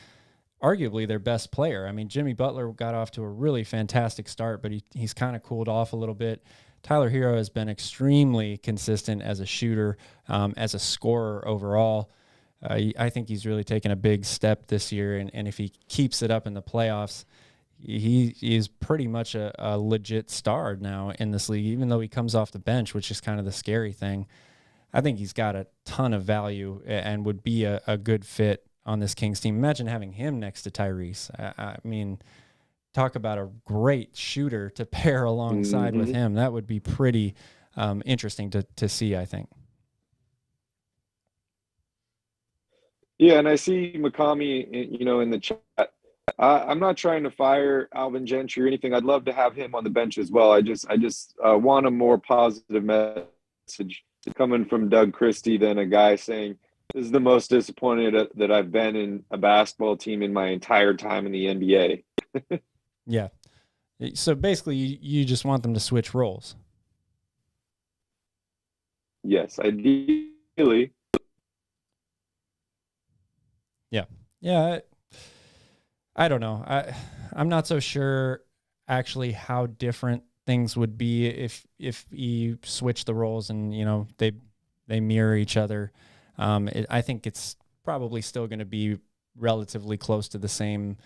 Speaker 2: arguably their best player. I mean, Jimmy Butler got off to a really fantastic start, but he's kind of cooled off a little bit. Tyler Hero has been extremely consistent as a shooter, as a scorer overall. I think he's really taken a big step this year, and if he keeps it up in the playoffs, he is pretty much a legit star now in this league, even though he comes off the bench, which is kind of the scary thing. I think he's got a ton of value and would be a good fit on this Kings team. Imagine having him next to Tyrese. I mean, talk about a great shooter to pair alongside with him. That would be pretty interesting to see, I think.
Speaker 3: Yeah, and I see McCamey, in the chat. I'm not trying to fire Alvin Gentry or anything. I'd love to have him on the bench as well. I just want a more positive message coming from Doug Christie than a guy saying, this is the most disappointed that I've been in a basketball team in my entire time in the NBA.
Speaker 2: Yeah. So basically, you just want them to switch roles.
Speaker 3: Yes, ideally.
Speaker 2: Yeah. I don't know. I'm not so sure actually how different things would be if you switch the roles and, you know, they mirror each other. I think it's probably still going to be relatively close to the same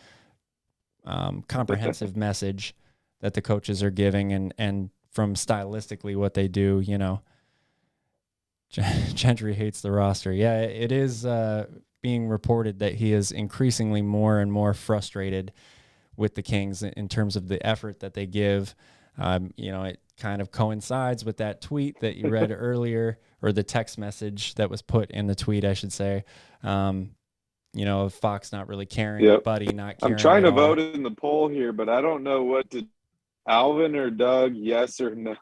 Speaker 2: comprehensive message that the coaches are giving, and from stylistically what they do, you know. Gentry hates the roster. Yeah, it is being reported that he is increasingly more and more frustrated with the Kings in terms of the effort that they give. You know, it kind of coincides with that tweet that you read earlier, or the text message that was put in the tweet, I should say. You know, Fox not really caring, Buddy not caring.
Speaker 3: I'm trying to
Speaker 2: all.
Speaker 3: vote in the poll here, but I don't know what to. Alvin or Doug, yes or no?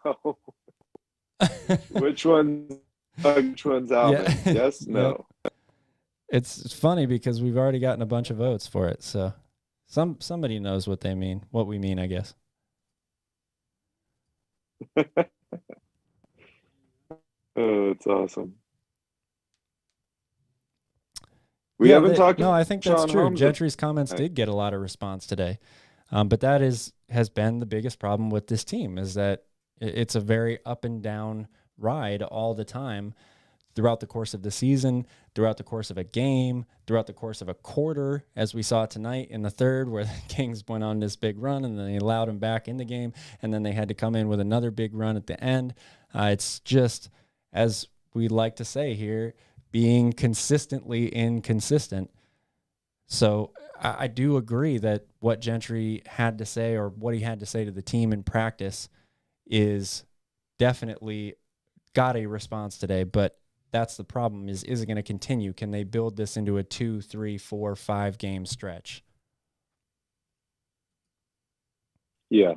Speaker 3: Which one's Doug? Which one's Alvin? Yeah. Yes, no.
Speaker 2: Yep. It's funny because we've already gotten a bunch of votes for it, so somebody knows what they mean, what we mean, I guess.
Speaker 3: Oh, it's awesome. We haven't talked.
Speaker 2: No, I think that's
Speaker 3: Sean
Speaker 2: true.
Speaker 3: Holmes.
Speaker 2: Gentry's comments did get a lot of response today, but that has been the biggest problem with this team, is that it's a very up and down ride all the time, throughout the course of the season, throughout the course of a game, throughout the course of a quarter, as we saw tonight in the third, where the Kings went on this big run and then they allowed them back in the game, and then they had to come in with another big run at the end. It's just, as we like to say here, being consistently inconsistent. So I do agree that what Gentry had to say, or what he had to say to the team in practice, is definitely got a response today, but that's the problem. Is it going to continue? Can they build this into a 2, 3, 4, 5 game stretch?
Speaker 3: Yeah.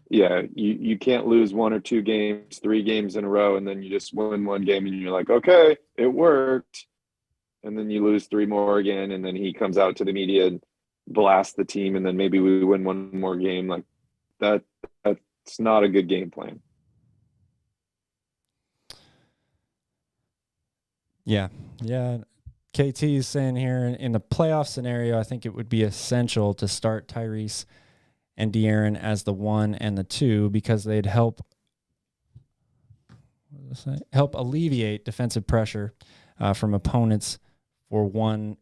Speaker 3: You can't lose 1 or 2 games, 3 games in a row, and then you just win one game and you're like, okay, it worked. And then you lose 3 more again, and then he comes out to the media and blasts the team, and then maybe we win 1 more game. Like that's not a good game plan.
Speaker 2: Yeah. KT is saying here, in the playoff scenario, I think it would be essential to start Tyrese and De'Aaron as the 1 and the 2, because they'd help alleviate defensive pressure from opponents for one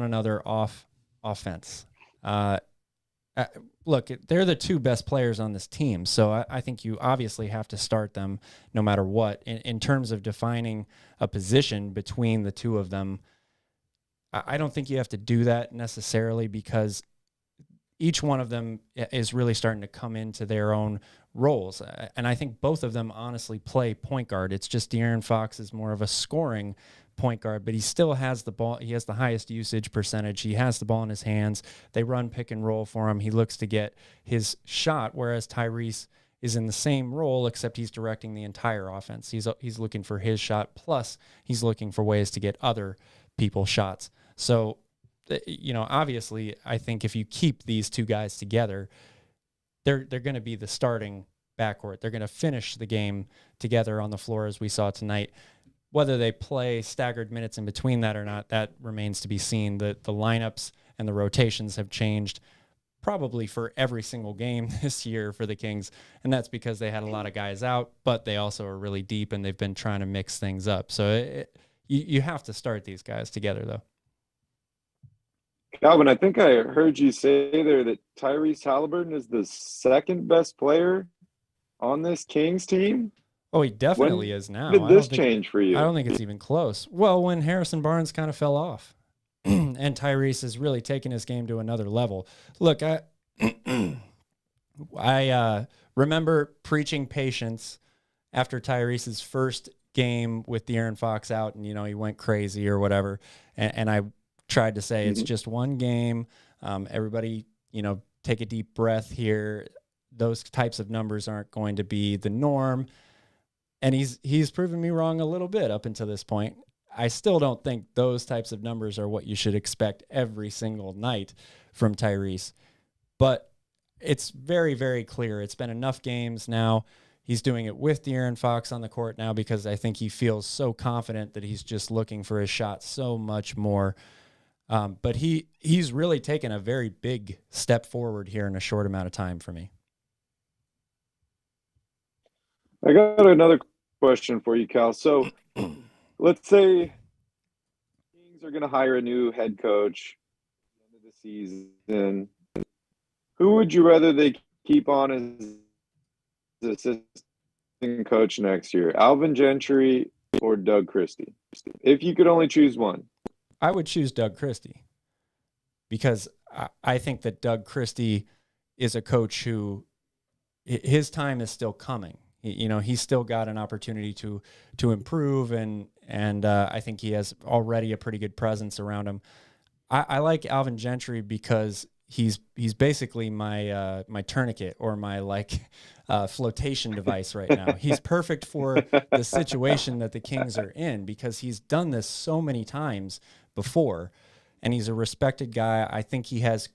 Speaker 2: another off offense. Look, they're the 2 best players on this team, so I think you obviously have to start them no matter what. In terms of defining a position between the 2 of them, I don't think you have to do that necessarily, because each one of them is really starting to come into their own roles. And I think both of them honestly play point guard. It's just De'Aaron Fox is more of a scoring point guard, but he still has the ball. He has the highest usage percentage. He has the ball in his hands. They run pick and roll for him. He looks to get his shot, whereas Tyrese is in the same role, except he's directing the entire offense. He's looking for his shot, plus he's looking for ways to get other people's shots. So, you know, obviously, I think if you keep these 2 guys together, they're going to be the starting backcourt. They're going to finish the game together on the floor, as we saw tonight. Whether they play staggered minutes in between that or not, that remains to be seen. The lineups and the rotations have changed probably for every single game this year for the Kings, and that's because they had a lot of guys out, but they also are really deep, and they've been trying to mix things up. So you have to start these guys together, though.
Speaker 3: Calvin, I think I heard you say there that Tyrese Haliburton is the 2nd best player on this Kings team.
Speaker 2: Oh, he definitely is now.
Speaker 3: Did this change for you?
Speaker 2: I don't think it's even close. Well, when Harrison Barnes kind of fell off, and Tyrese has really taken his game to another level. Look, I remember preaching patience after Tyrese's first game with De'Aaron Fox out, and, you know, he went crazy or whatever, and I tried to say it's just 1 game. Everybody, you know, take a deep breath here. Those types of numbers aren't going to be the norm. And he's proven me wrong a little bit up until this point. I still don't think those types of numbers are what you should expect every single night from Tyrese. But it's very, very clear. It's been enough games now. He's doing it with De'Aaron Fox on the court now because I think he feels so confident that he's just looking for his shot so much more. But he's really taken a very big step forward here in a short amount of time for me.
Speaker 3: I got another question for you, Cal. So let's say Kings are going to hire a new head coach at the end of the season. Who would you rather they keep on as assistant coach next year, Alvin Gentry or Doug Christie? If you could only choose one.
Speaker 2: I would choose Doug Christie because I think that Doug Christie is a coach who his time is still coming. He's still got an opportunity to improve, and I think he has already a pretty good presence around him. I like Alvin Gentry because he's basically my tourniquet or my flotation device right now. He's perfect for the situation that the Kings are in because he's done this so many times before, and he's a respected guy. I think he has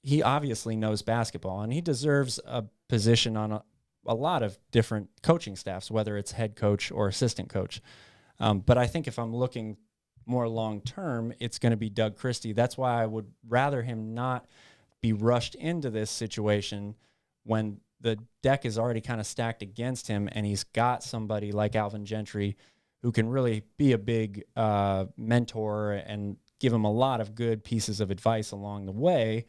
Speaker 2: he obviously knows basketball, and he deserves a position on a lot of different coaching staffs, whether it's head coach or assistant coach. But I think if I'm looking more long-term, it's going to be Doug Christie. That's why I would rather him not be rushed into this situation when the deck is already kind of stacked against him and he's got somebody like Alvin Gentry who can really be a big mentor and give him a lot of good pieces of advice along the way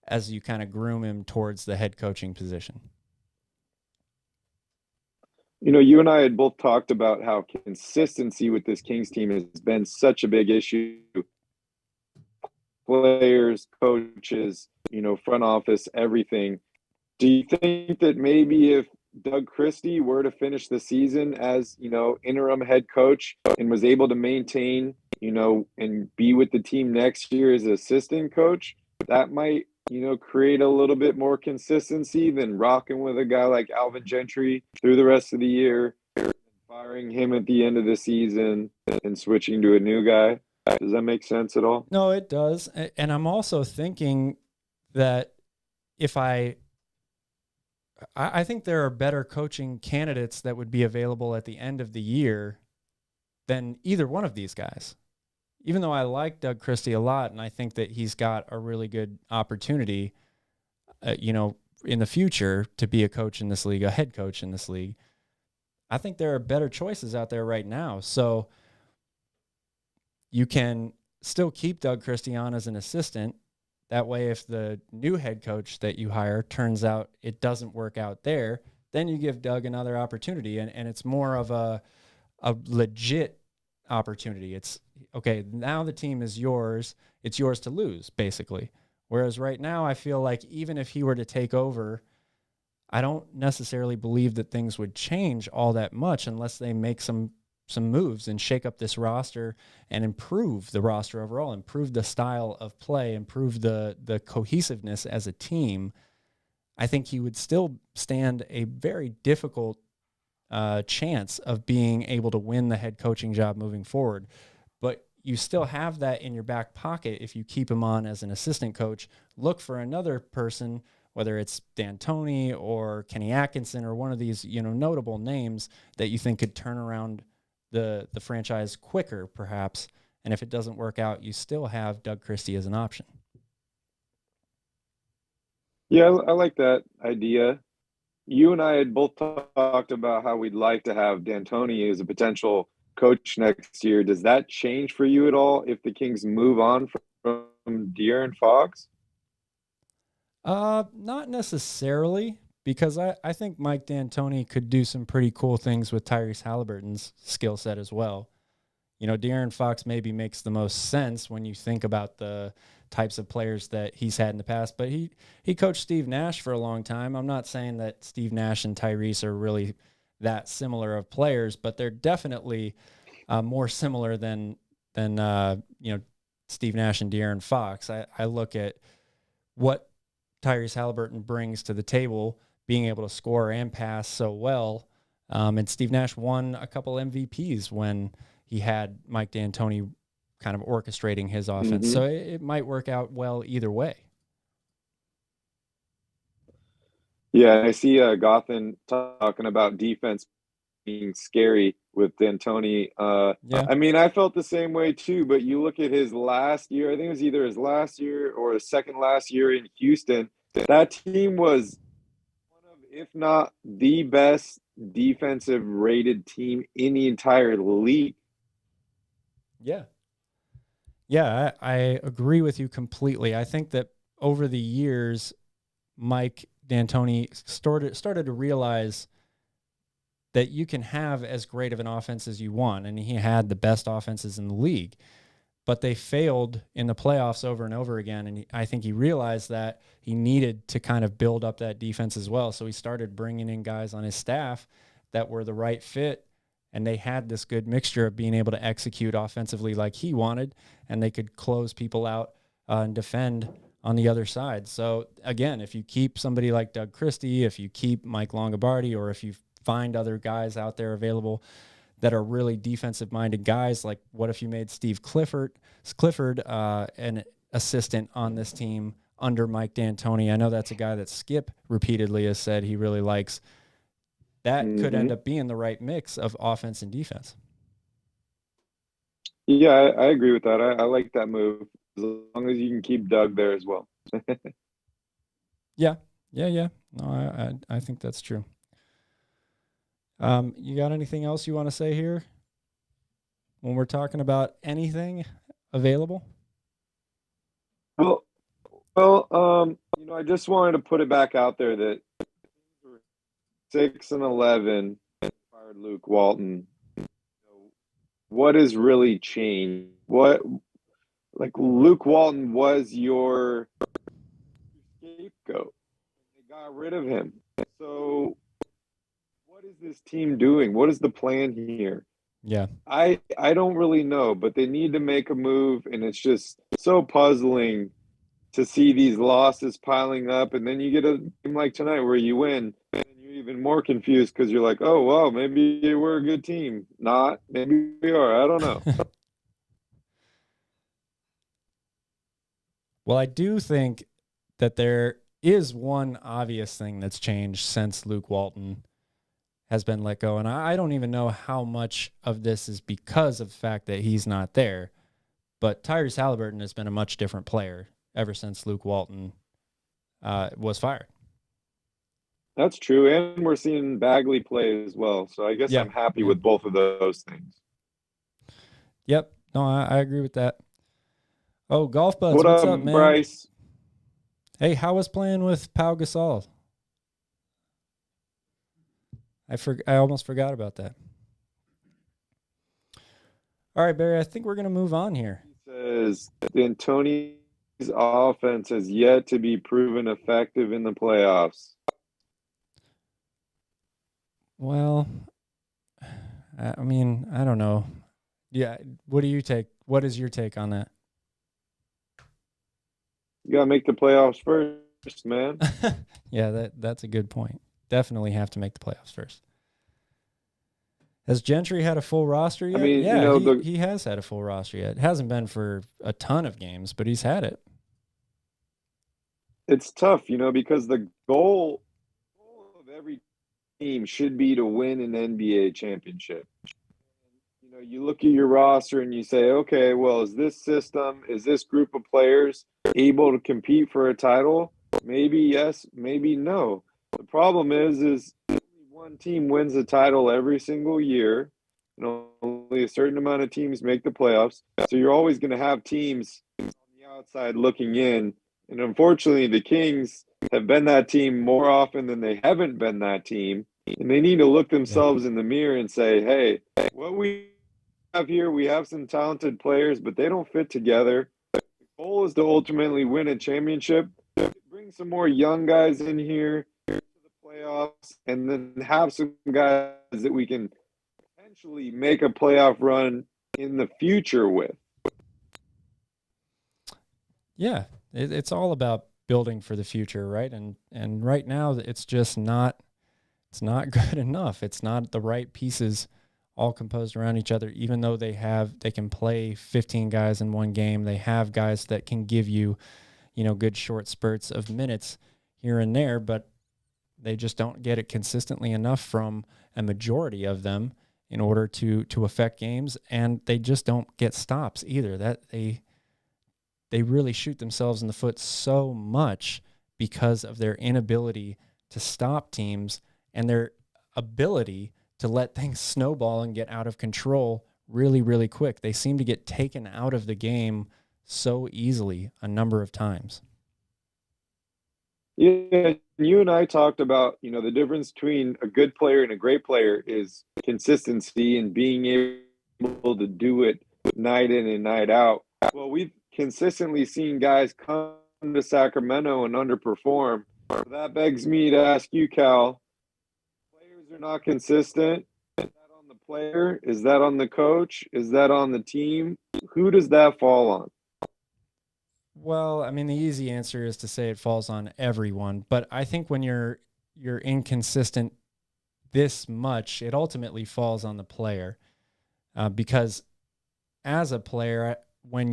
Speaker 2: as you kind of groom him towards the head coaching position.
Speaker 3: You and I had both talked about how consistency with this Kings team has been such a big issue. Players, coaches, front office, everything. Do you think that maybe if Doug Christie were to finish the season as, interim head coach and was able to maintain, and be with the team next year as assistant coach, that might, create a little bit more consistency than rocking with a guy like Alvin Gentry through the rest of the year, firing him at the end of the season and switching to a new guy? Does that make sense at all?
Speaker 2: No, it does. And I'm also thinking that if I think there are better coaching candidates that would be available at the end of the year than either one of these guys. Even though I like Doug Christie a lot, and I think that he's got a really good opportunity, in the future to be a coach in this league, a head coach in this league, I think there are better choices out there right now. So you can still keep Doug Christie on as an assistant. That way, if the new head coach that you hire turns out it doesn't work out there, then you give Doug another opportunity, and it's more of a legit opportunity. It's, okay, now the team is yours. It's yours to lose, basically. Whereas right now, I feel like even if he were to take over, I don't necessarily believe that things would change all that much unless they make some moves and shake up this roster and improve the roster overall, improve the style of play, improve the cohesiveness as a team. I think he would still stand a very difficult chance of being able to win the head coaching job moving forward. But you still have that in your back pocket if you keep him on as an assistant coach. Look for another person, whether it's D'Antoni or Kenny Atkinson or one of these, notable names that you think could turn around the franchise quicker, perhaps. And if it doesn't work out, you still have Doug Christie as an option.
Speaker 3: Yeah, I like that idea. You and I had both talked about how we'd like to have D'Antoni as a potential coach next year. Does that change for you at all if the Kings move on from De'Aaron Fox?
Speaker 2: Not necessarily, because I think Mike D'Antoni could do some pretty cool things with Tyrese Haliburton's skill set as well. De'Aaron Fox maybe makes the most sense when you think about the types of players that he's had in the past, but he coached Steve Nash for a long time. I'm not saying that Steve Nash and Tyrese are really that similar of players, but they're definitely more similar than Steve Nash and De'Aaron Fox. I look at what Tyrese Haliburton brings to the table, being able to score and pass so well. And Steve Nash won a couple MVPs when he had Mike D'Antoni kind of orchestrating his offense.
Speaker 3: Mm-hmm.
Speaker 2: So it might work out well either way.
Speaker 3: Yeah, I see Gotham talking about defense being scary with D'Antoni.
Speaker 2: Yeah.
Speaker 3: I mean, I felt the same way too, but you look at his last year, I think it was either his last year or his second last year in Houston. That team was one of, if not the best defensive rated team in the entire league.
Speaker 2: Yeah. Yeah, I agree with you completely. I think that over the years, Mike D'Antoni started to realize that you can have as great of an offense as you want, and he had the best offenses in the league, but they failed in the playoffs over and over again, and I think he realized that he needed to kind of build up that defense as well, so he started bringing in guys on his staff that were the right fit, and they had this good mixture of being able to execute offensively like he wanted, and they could close people out and defend on the other side. So again, if you keep somebody like Doug Christie, if you keep Mike Longobardi, or if you find other guys out there available that are really defensive-minded guys, like what if you made Steve Clifford an assistant on this team under Mike D'Antoni? I know that's a guy that Skip repeatedly has said he really likes. That could end up being the right mix of offense and defense.
Speaker 3: Yeah, I agree with that. I like that move as long as you can keep Doug there as well.
Speaker 2: Yeah. No, I think that's true. You got anything else you want to say here when we're talking about anything available?
Speaker 3: Well, I just wanted to put it back out there that 6-11 fired Luke Walton. What has really changed? Luke Walton was your scapegoat. They got rid of him. So what is this team doing? What is the plan here?
Speaker 2: Yeah.
Speaker 3: I don't really know, but they need to make a move, and it's just so puzzling to see these losses piling up, and then you get a game like tonight where you win, and you're even more confused because you're like, oh, well, maybe we're a good team. Not. Maybe we are. I don't know.
Speaker 2: Well, I do think that there is one obvious thing that's changed since Luke Walton has been let go, and I don't even know how much of this is because of the fact that he's not there, but Tyrese Haliburton has been a much different player ever since Luke Walton was fired.
Speaker 3: That's true, and we're seeing Bagley play as well, so I guess I'm happy with both of those things.
Speaker 2: Yep. No, I agree with that. Oh, Golf Buds, what's up, man?
Speaker 3: Bryce?
Speaker 2: Hey, how was playing with Pau Gasol? I almost forgot about that. All right, Barry, I think we're going to move on here.
Speaker 3: He says D'Antoni's offense has yet to be proven effective in the playoffs.
Speaker 2: Well, I mean, I don't know. Yeah, what do you take? What is your take on that?
Speaker 3: You got to make the playoffs first, man.
Speaker 2: Yeah, that's a good point. Definitely have to make the playoffs first. Has Gentry had a full roster yet?
Speaker 3: I mean,
Speaker 2: yeah, he has had a full roster yet. It hasn't been for a ton of games, but he's had it.
Speaker 3: It's tough, because the goal of every team should be to win an NBA championship. You look at your roster and you say, okay, well, is this group of players able to compete for a title? Maybe yes, maybe no. The problem is one team wins a title every single year. Only a certain amount of teams make the playoffs. So you're always going to have teams on the outside looking in. And unfortunately, the Kings have been that team more often than they haven't been that team. And they need to look themselves in the mirror and say, hey, what we have here, we have some talented players, but they don't fit together. The goal is to ultimately win a championship. Bring some more young guys in here to the playoffs, and then have some guys that we can potentially make a playoff run in the future with.
Speaker 2: Yeah, it's all about building for the future, right? And right now, it's just not. It's not good enough. It's not the right pieces all composed around each other, even though they can play 15 guys in one game. They have guys that can give you, good short spurts of minutes here and there, but They just don't get it consistently enough from a majority of them in order to affect games, and they just don't get stops either. That they really shoot themselves in the foot so much because of their inability to stop teams and their ability to let things snowball and get out of control really, really quick. They seem to get taken out of the game so easily a number of times.
Speaker 3: Yeah, you and I talked about, the difference between a good player and a great player is consistency and being able to do it night in and night out. Well, we've consistently seen guys come to Sacramento and underperform. That begs me to ask you, Cal, players are not consistent. Is that on the player? Is that on the coach? Is that on the team? Who does that fall on?
Speaker 2: Well, I mean, the easy answer is to say it falls on everyone, but I think when you're inconsistent this much, it ultimately falls on the player, because as a player, when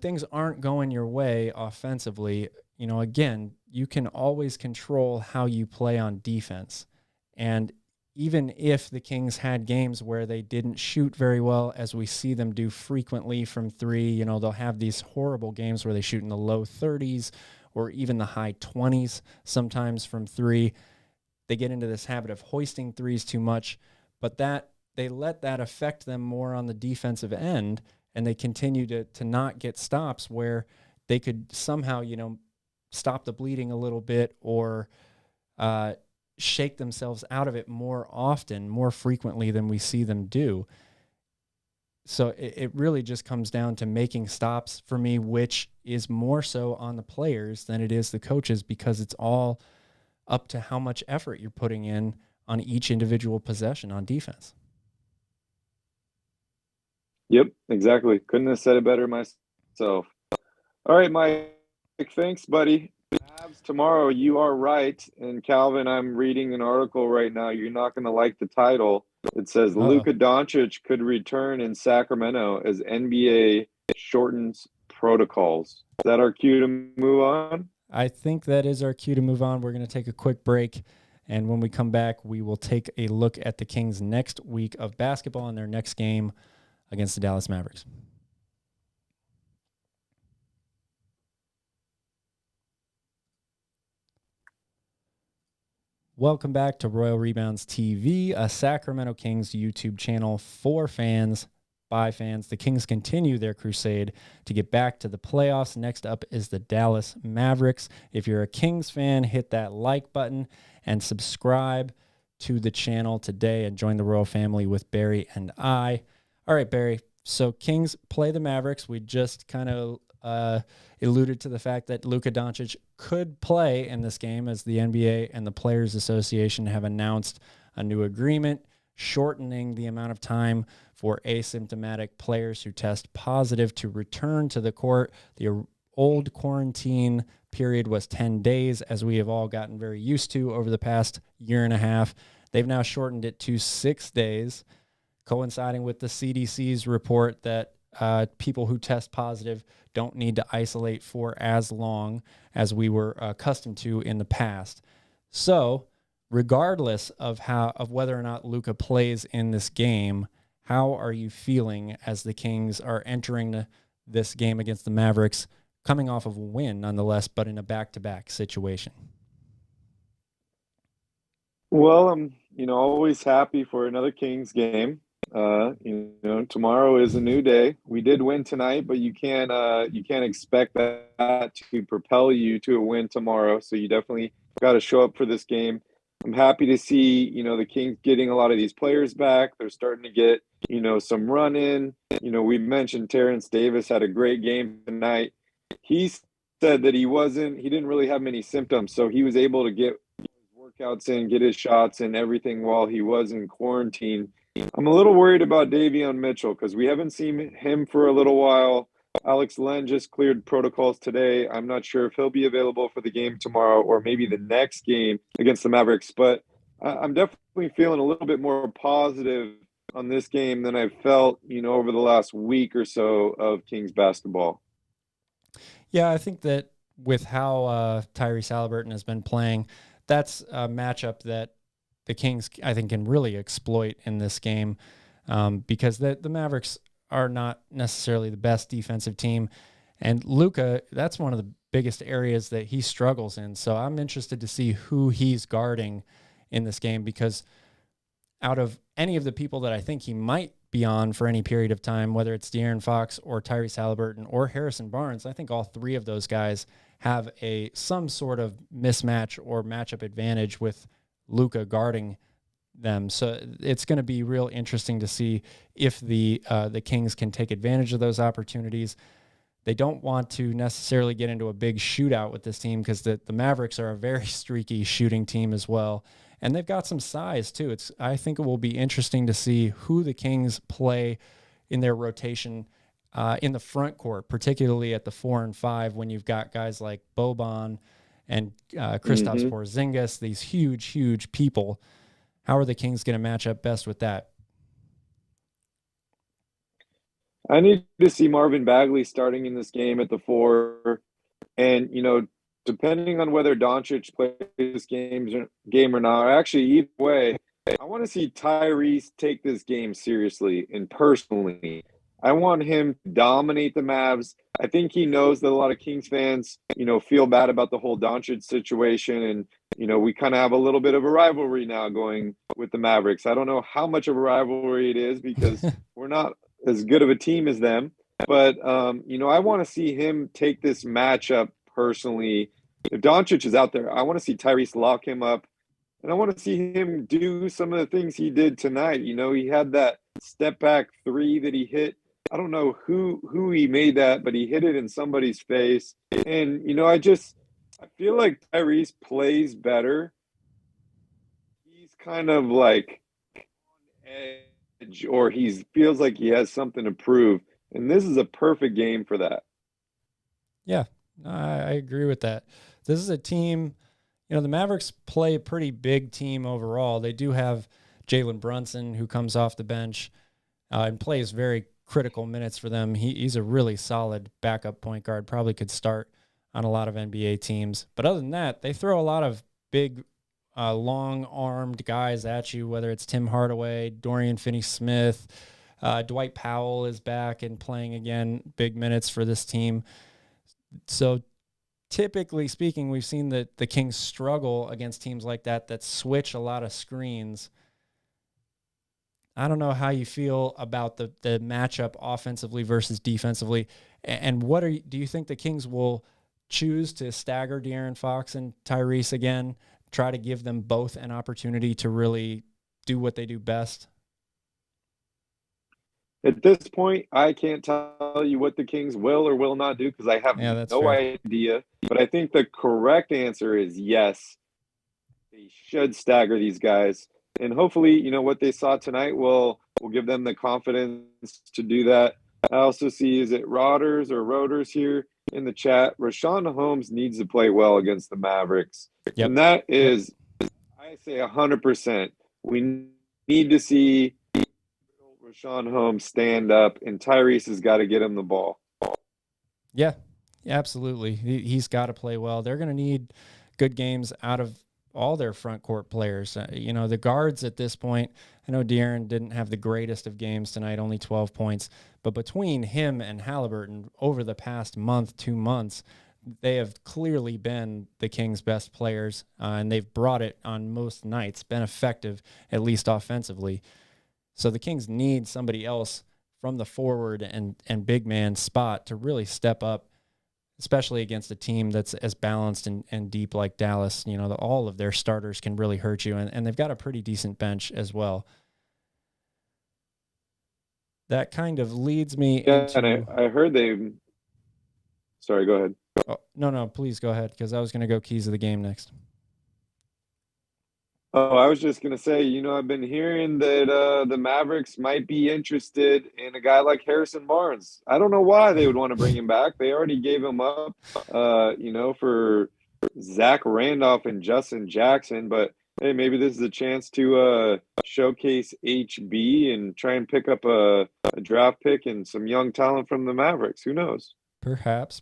Speaker 2: things aren't going your way offensively, again, you can always control how you play on defense. And even if the Kings had games where they didn't shoot very well, as we see them do frequently from three, they'll have these horrible games where they shoot in the low 30s or even the high 20s sometimes from three. They get into this habit of hoisting threes too much, but that they let that affect them more on the defensive end, and they continue to not get stops where they could somehow, stop the bleeding a little bit or shake themselves out of it more often, more frequently than we see them do. So it really just comes down to making stops for me, which is more so on the players than it is the coaches, because it's all up to how much effort you're putting in on each individual possession on defense.
Speaker 3: Yep, exactly. Couldn't have said it better myself. All right, Mike, thanks, buddy. Avs tomorrow, you are right. And Calvin, I'm reading an article right now. You're not going to like the title. It says Luka Doncic could return in Sacramento as NBA shortens protocols. Is that our cue to move on?
Speaker 2: I think that is our cue to move on. We're going to take a quick break. And when we come back, we will take a look at the Kings' next week of basketball and their next game against the Dallas Mavericks. Welcome back to Royal Rebounds TV, a Sacramento Kings YouTube channel for fans, by fans. The Kings continue their crusade to get back to the playoffs. Next up is the Dallas Mavericks. If you're a Kings fan, hit that like button and subscribe to the channel today and join the Royal family with Barry and I. All right, Barry. So Kings play the Mavericks. We just kind of alluded to the fact that Luka Doncic could play in this game, as the NBA and the Players Association have announced a new agreement shortening the amount of time for asymptomatic players who test positive to return to the court. The old quarantine period was 10 days, as we have all gotten very used to over the past year and a half. They've now shortened it to 6 days, coinciding with the CDC's report that people who test positive don't need to isolate for as long as we were accustomed to in the past. So, regardless of whether or not Luka plays in this game, how are you feeling as the Kings are entering this game against the Mavericks, coming off of a win nonetheless, but in a back-to-back situation?
Speaker 3: Well, I'm always happy for another Kings game. Tomorrow is a new day. We did win tonight, but you can't expect that to propel you to a win tomorrow. So you definitely got to show up for this game. I'm happy to see, the Kings getting a lot of these players back. They're starting to get, some run in. We mentioned Terrence Davis had a great game tonight. He said that he didn't really have many symptoms. So he was able to get his workouts in, get his shots and everything while he was in quarantine. I'm a little worried about Davion Mitchell because we haven't seen him for a little while. Alex Len just cleared protocols today. I'm not sure if he'll be available for the game tomorrow or maybe the next game against the Mavericks, but I'm definitely feeling a little bit more positive on this game than I've felt, over the last week or so of Kings basketball.
Speaker 2: Yeah, I think that with how Tyrese Haliburton has been playing, that's a matchup that the Kings, I think, can really exploit in this game, because the Mavericks are not necessarily the best defensive team. And Luka, that's one of the biggest areas that he struggles in. So I'm interested to see who he's guarding in this game, because out of any of the people that I think he might be on for any period of time, whether it's De'Aaron Fox or Tyrese Haliburton or Harrison Barnes, I think all three of those guys have some sort of mismatch or matchup advantage with Luka guarding them. So it's going to be real interesting to see if the Kings can take advantage of those opportunities. They don't want to necessarily get into a big shootout with this team, because the Mavericks are a very streaky shooting team as well. And they've got some size too. I think it will be interesting to see who the Kings play in their rotation in the front court, particularly at the 4 and 5, when you've got guys like Boban and Kristaps Porzingis, these huge, huge people. How are the Kings going to match up best with that?
Speaker 3: I need to see Marvin Bagley starting in this game at the 4. And, depending on whether Doncic plays this game or not, or actually either way, I want to see Tyrese take this game seriously and personally. I want him to dominate the Mavs. I think he knows that a lot of Kings fans, feel bad about the whole Doncic situation. And, we kind of have a little bit of a rivalry now going with the Mavericks. I don't know how much of a rivalry it is, because we're not as good of a team as them. But, I want to see him take this matchup personally. If Doncic is out there, I want to see Tyrese lock him up. And I want to see him do some of the things he did tonight. He had that step back 3 that he hit. I don't know who he made that, but he hit it in somebody's face. And, I feel like Tyrese plays better. He's kind of like on edge, or he feels like he has something to prove. And this is a perfect game for that.
Speaker 2: Yeah, I agree with that. This is a team, the Mavericks play a pretty big team overall. They do have Jalen Brunson, who comes off the bench and plays very critical minutes for them. He's a really solid backup point guard, probably could start on a lot of NBA teams. But other than that, they throw a lot of big, long-armed guys at you, whether it's Tim Hardaway, Dorian Finney-Smith, Dwight Powell is back and playing again, big minutes for this team. So typically speaking, we've seen that the Kings struggle against teams like that switch a lot of screens. I don't know how you feel about the matchup offensively versus defensively. And do you think the Kings will choose to stagger De'Aaron Fox and Tyrese again, try to give them both an opportunity to really do what they do best?
Speaker 3: At this point, I can't tell you what the Kings will or will not do, because I have no idea. But I think the correct answer is yes. They should stagger these guys. And hopefully, what they saw tonight will give them the confidence to do that. I also see, is it Roters here in the chat? Rashawn Holmes needs to play well against the Mavericks. Yep. And that is, I say 100%. We need to see Rashawn Holmes stand up, and Tyrese has got to get him the ball.
Speaker 2: Yeah, absolutely. He's got to play well. They're going to need good games out of all their front court players. The guards at this point, I know De'Aaron didn't have the greatest of games tonight, only 12 points, but between him and Halliburton over the past 2 months, they have clearly been the Kings' best players, and they've brought it on most nights, been effective, at least offensively. So the Kings need somebody else from the forward and big man spot to really step up, especially against a team that's as balanced and deep like Dallas. All of their starters can really hurt you, and they've got a pretty decent bench as well. That kind of leads me into...
Speaker 3: and I heard they... Sorry, go ahead.
Speaker 2: Oh, no, please go ahead, because I was going to go keys of the game next.
Speaker 3: Oh, I was just going to say, I've been hearing that the Mavericks might be interested in a guy like Harrison Barnes. I don't know why they would want to bring him back. They already gave him up, for Zach Randolph and Justin Jackson. But, hey, maybe this is a chance to showcase HB and try and pick up a draft pick and some young talent from the Mavericks. Who knows?
Speaker 2: Perhaps.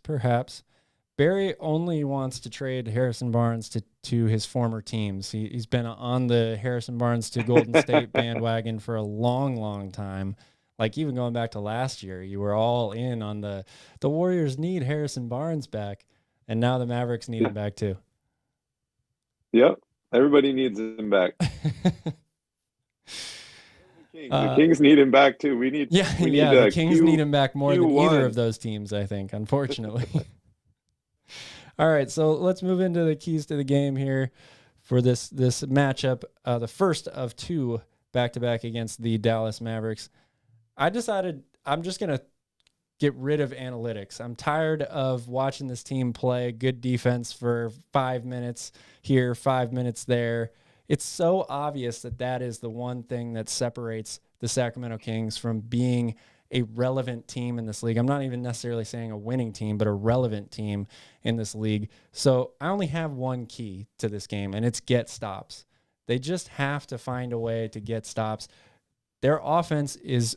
Speaker 2: Barry only wants to trade Harrison Barnes to his former teams. He's been on the Harrison Barnes to Golden State bandwagon for a long, long time. Like even going back to last year, you were all in on the Warriors need Harrison Barnes back, and now the Mavericks need him back too.
Speaker 3: Yep, everybody needs him back. The Kings need him back too.
Speaker 2: The Kings need him back more than either of those teams, I think, unfortunately. All right, so let's move into the keys to the game here for this matchup, the first of two back-to-back against the Dallas Mavericks. I decided I'm just going to get rid of analytics. I'm tired of watching this team play good defense for 5 minutes here, 5 minutes there. It's so obvious that is the one thing that separates the Sacramento Kings from being a relevant team in this league. I'm not even necessarily saying a winning team, but a relevant team in this league. So I only have one key to this game, and it's get stops. They just have to find a way to get stops. Their offense is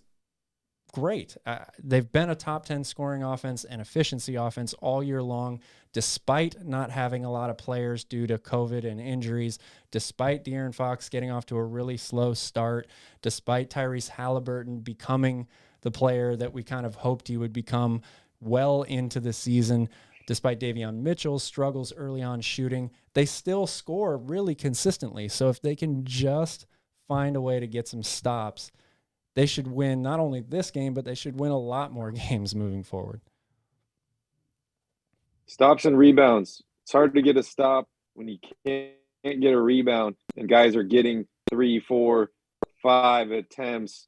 Speaker 2: great. They've been a top 10 scoring offense and efficiency offense all year long, despite not having a lot of players due to COVID and injuries, despite De'Aaron Fox getting off to a really slow start, despite Tyrese Haliburton becoming the player that we kind of hoped he would become well into the season. Despite Davion Mitchell's struggles early on shooting, they still score really consistently. So if they can just find a way to get some stops, they should win not only this game, but they should win a lot more games moving forward.
Speaker 3: Stops and rebounds. It's hard to get a stop when you can't get a rebound and guys are getting 3, 4, 5 attempts.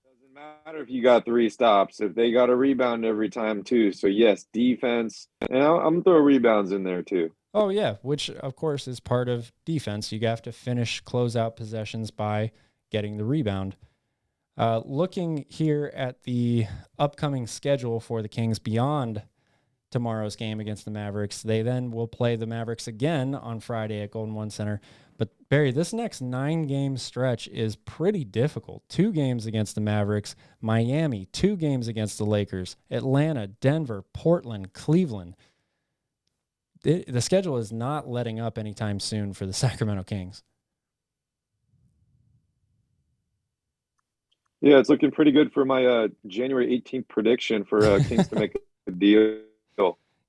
Speaker 3: Doesn't matter if you got 3 stops, if they got a rebound every time too. So yes, defense, and I'm going to throw rebounds in there too.
Speaker 2: Oh yeah, which of course is part of defense. You have to finish closeout possessions by getting the rebound. Looking here at the upcoming schedule for the Kings beyond tomorrow's game against the Mavericks, they then will play the Mavericks again on Friday at Golden One Center. But Barry, this next 9-game stretch is pretty difficult. 2 games against the Mavericks, Miami, 2 games against the Lakers, Atlanta, Denver, Portland, Cleveland. The schedule is not letting up anytime soon for the Sacramento Kings.
Speaker 3: Yeah, it's looking pretty good for my January 18th prediction for Kings to make a deal.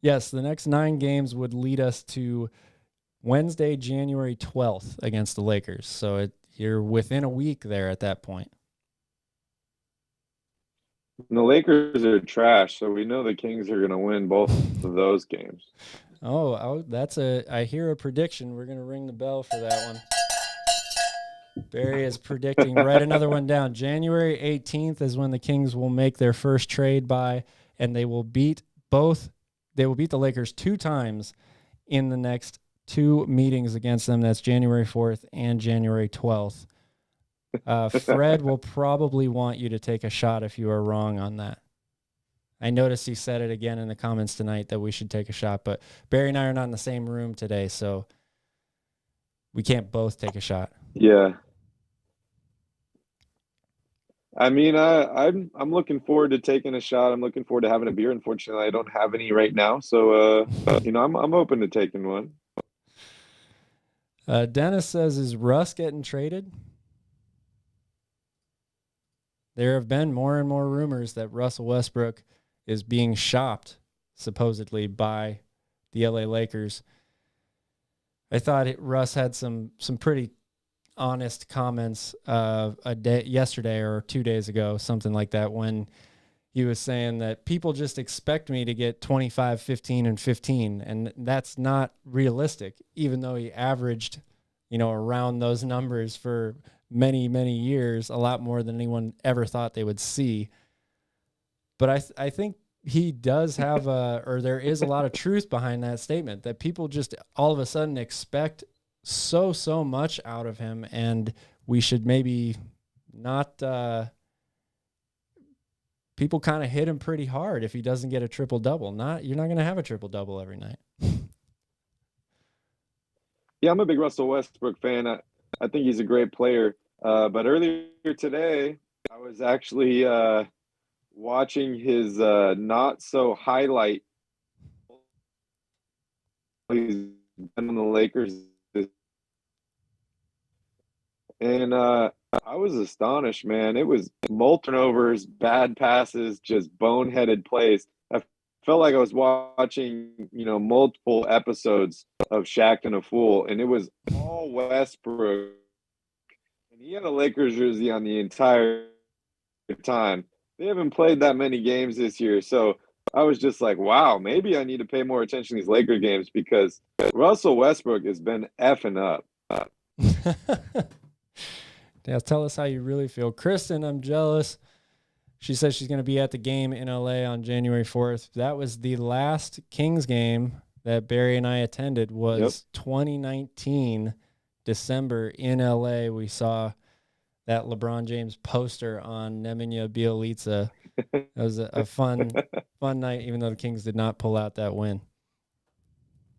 Speaker 2: Yes, the next 9 games would lead us to Wednesday, January 12th against the Lakers. So you're within a week there at that point.
Speaker 3: And the Lakers are trash, so we know the Kings are going to win both of those games.
Speaker 2: Oh, I hear a prediction. We're going to ring the bell for that one. Barry is predicting, write another one down. January 18th is when the Kings will make their first trade by, and they will beat the Lakers 2 times in the next 2 meetings against them. That's January 4th and January 12th. Fred will probably want you to take a shot if you are wrong on that. I noticed he said it again in the comments tonight that we should take a shot, but Barry and I are not in the same room today, so we can't both take a shot.
Speaker 3: Yeah. I mean, I'm looking forward to taking a shot. I'm looking forward to having a beer. Unfortunately, I don't have any right now, so I'm open to taking one.
Speaker 2: Dennis says, "Is Russ getting traded?" There have been more and more rumors that Russell Westbrook is being shopped, supposedly, by the LA Lakers. I thought Russ had some pretty honest comments yesterday or 2 days ago, something like that, when he was saying that people just expect me to get 25, 15, and 15, and that's not realistic, even though he averaged, around those numbers for many, many years, a lot more than anyone ever thought they would see. But I think he does have there is a lot of truth behind that statement, that people just all of a sudden expect so much out of him, and we should maybe not people kind of hit him pretty hard if he doesn't get a triple-double. You're not going to have a triple-double every night.
Speaker 3: Yeah, I'm a big Russell Westbrook fan. I think he's a great player. But earlier today, I was actually watching his not-so-highlight he's been on the Lakers. And I was astonished, man. It was multiple turnovers, bad passes, just boneheaded plays. I felt like I was watching, multiple episodes of Shaq and a Fool, and it was all Westbrook. And he had a Lakers jersey on the entire time. They haven't played that many games this year, so I was just like, wow, maybe I need to pay more attention to these Laker games because Russell Westbrook has been effing up.
Speaker 2: Yeah, tell us how you really feel. Kristen, I'm jealous. She says she's going to be at the game in LA on January 4th. That was the last Kings game that Barry and I attended was 2019, December in LA. We saw that LeBron James poster on Nemanja Bjelica. It was a fun night, even though the Kings did not pull out that win.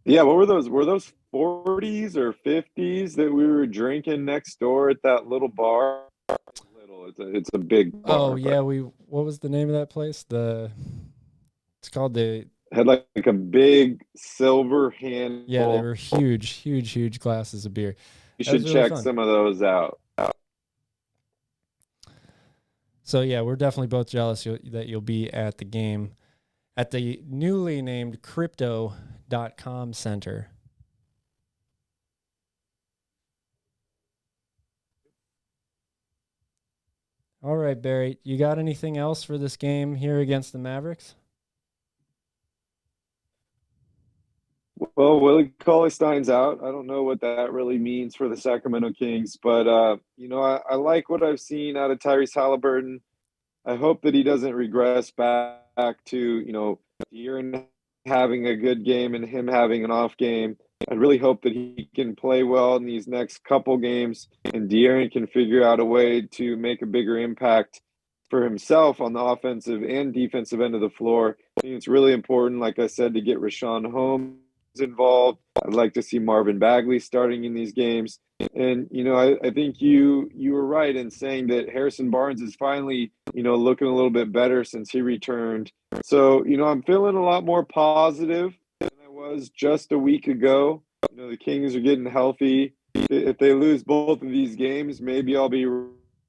Speaker 3: Yeah, what were those? Were those 40s or 50s that we were drinking next door at that little bar? It's a big bar.
Speaker 2: Oh yeah, what was the name of that place? It's called the
Speaker 3: had like a big silver handle.
Speaker 2: Yeah, they were huge glasses of beer.
Speaker 3: You should check some of those out.
Speaker 2: So yeah, we're definitely both jealous that you'll be at the game at the newly named Crypto.com Center. All right, Barry, you got anything else for this game here against the Mavericks?
Speaker 3: Well, Willie Cauley-Stein's out. I don't know what that really means for the Sacramento Kings, but I like what I've seen out of Tyrese Haliburton. I hope that he doesn't regress back to, De'Aaron having a good game and him having an off game. I really hope that he can play well in these next couple games and De'Aaron can figure out a way to make a bigger impact for himself on the offensive and defensive end of the floor. I think it's really important, like I said, to get Richaun Holmes involved. I'd like to see Marvin Bagley starting in these games. And, I think you were right in saying that Harrison Barnes is finally, looking a little bit better since he returned. So, I'm feeling a lot more positive than I was just a week ago. The Kings are getting healthy. If they lose both of these games, maybe I'll be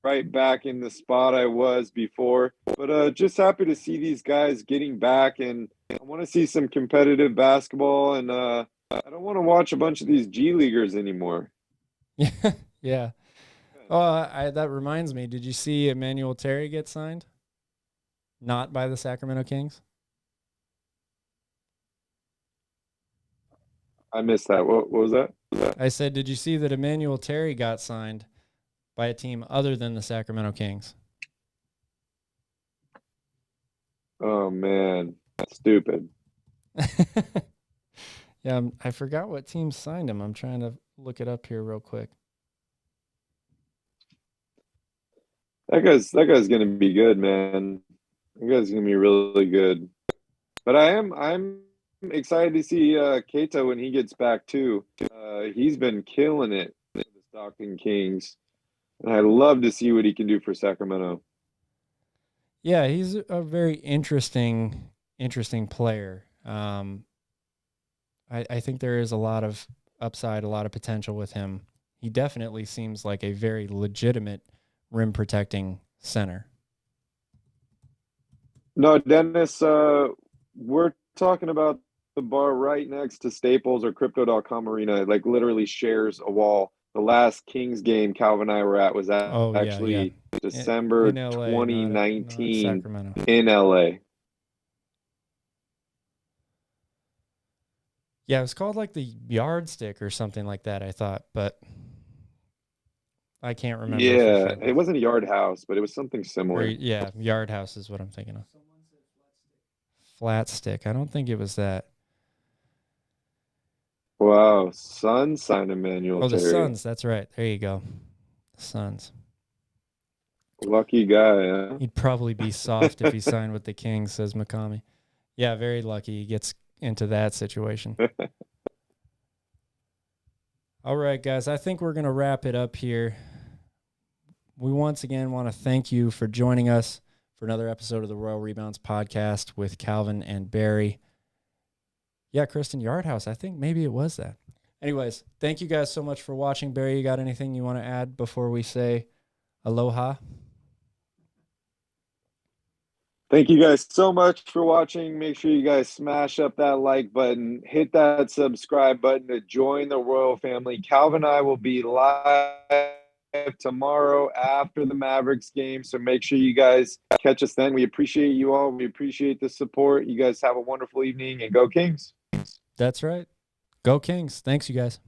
Speaker 3: right back in the spot I was before. But just happy to see these guys getting back, and I want to see some competitive basketball, and I don't want to watch a bunch of these G Leaguers anymore.
Speaker 2: Yeah. Oh, that reminds me. Did you see Emmanuel Terry get signed? Not by the Sacramento Kings?
Speaker 3: I missed that. What was that?
Speaker 2: I said, did you see that Emmanuel Terry got signed by a team other than the Sacramento Kings?
Speaker 3: Oh, man. That's stupid.
Speaker 2: Yeah, I forgot what team signed him. I'm trying to look it up here real quick.
Speaker 3: That guy's going to be good, man. That guy's going to be really good. But I'm excited to see Keita when he gets back too. He's been killing it for the Stockton Kings, and I love to see what he can do for Sacramento.
Speaker 2: Yeah, he's a very interesting player. I think there is a lot of upside, a lot of potential with him. He definitely seems like a very legitimate rim protecting center.
Speaker 3: No, Dennis, we're talking about the bar right next to Staples or Crypto.com Arena. It like literally shares a wall. The last Kings game Calvin and I were at was actually December in LA, 2019 not in LA.
Speaker 2: Yeah, it was called like the Yardstick or something like that, I thought, but I can't remember.
Speaker 3: Yeah, it wasn't a Yard House, but it was something similar.
Speaker 2: Yard House is what I'm thinking of. Flat Stick. I don't think it was that.
Speaker 3: Wow, Suns signed Emmanuel Terry.
Speaker 2: The Suns, that's right. There you go. The Suns.
Speaker 3: Lucky guy, huh?
Speaker 2: He'd probably be soft if he signed with the Kings, says Makami. Yeah, very lucky he gets into that situation. All right, guys, I think we're going to wrap it up here. We once again want to thank you for joining us for another episode of the Royal Rebounds Podcast with Calvin and Barry. Yeah, Kristen Yardhouse. I think maybe it was that. Anyways, thank you guys so much for watching. Barry, you got anything you want to add before we say aloha?
Speaker 3: Thank you guys so much for watching. Make sure you guys smash up that like button, hit that subscribe button to join the Royal family. Calvin and I will be live tomorrow after the Mavericks game, so make sure you guys catch us then. We appreciate you all. We appreciate the support. You guys have a wonderful evening, and go Kings.
Speaker 2: That's right. Go Kings. Thanks, you guys.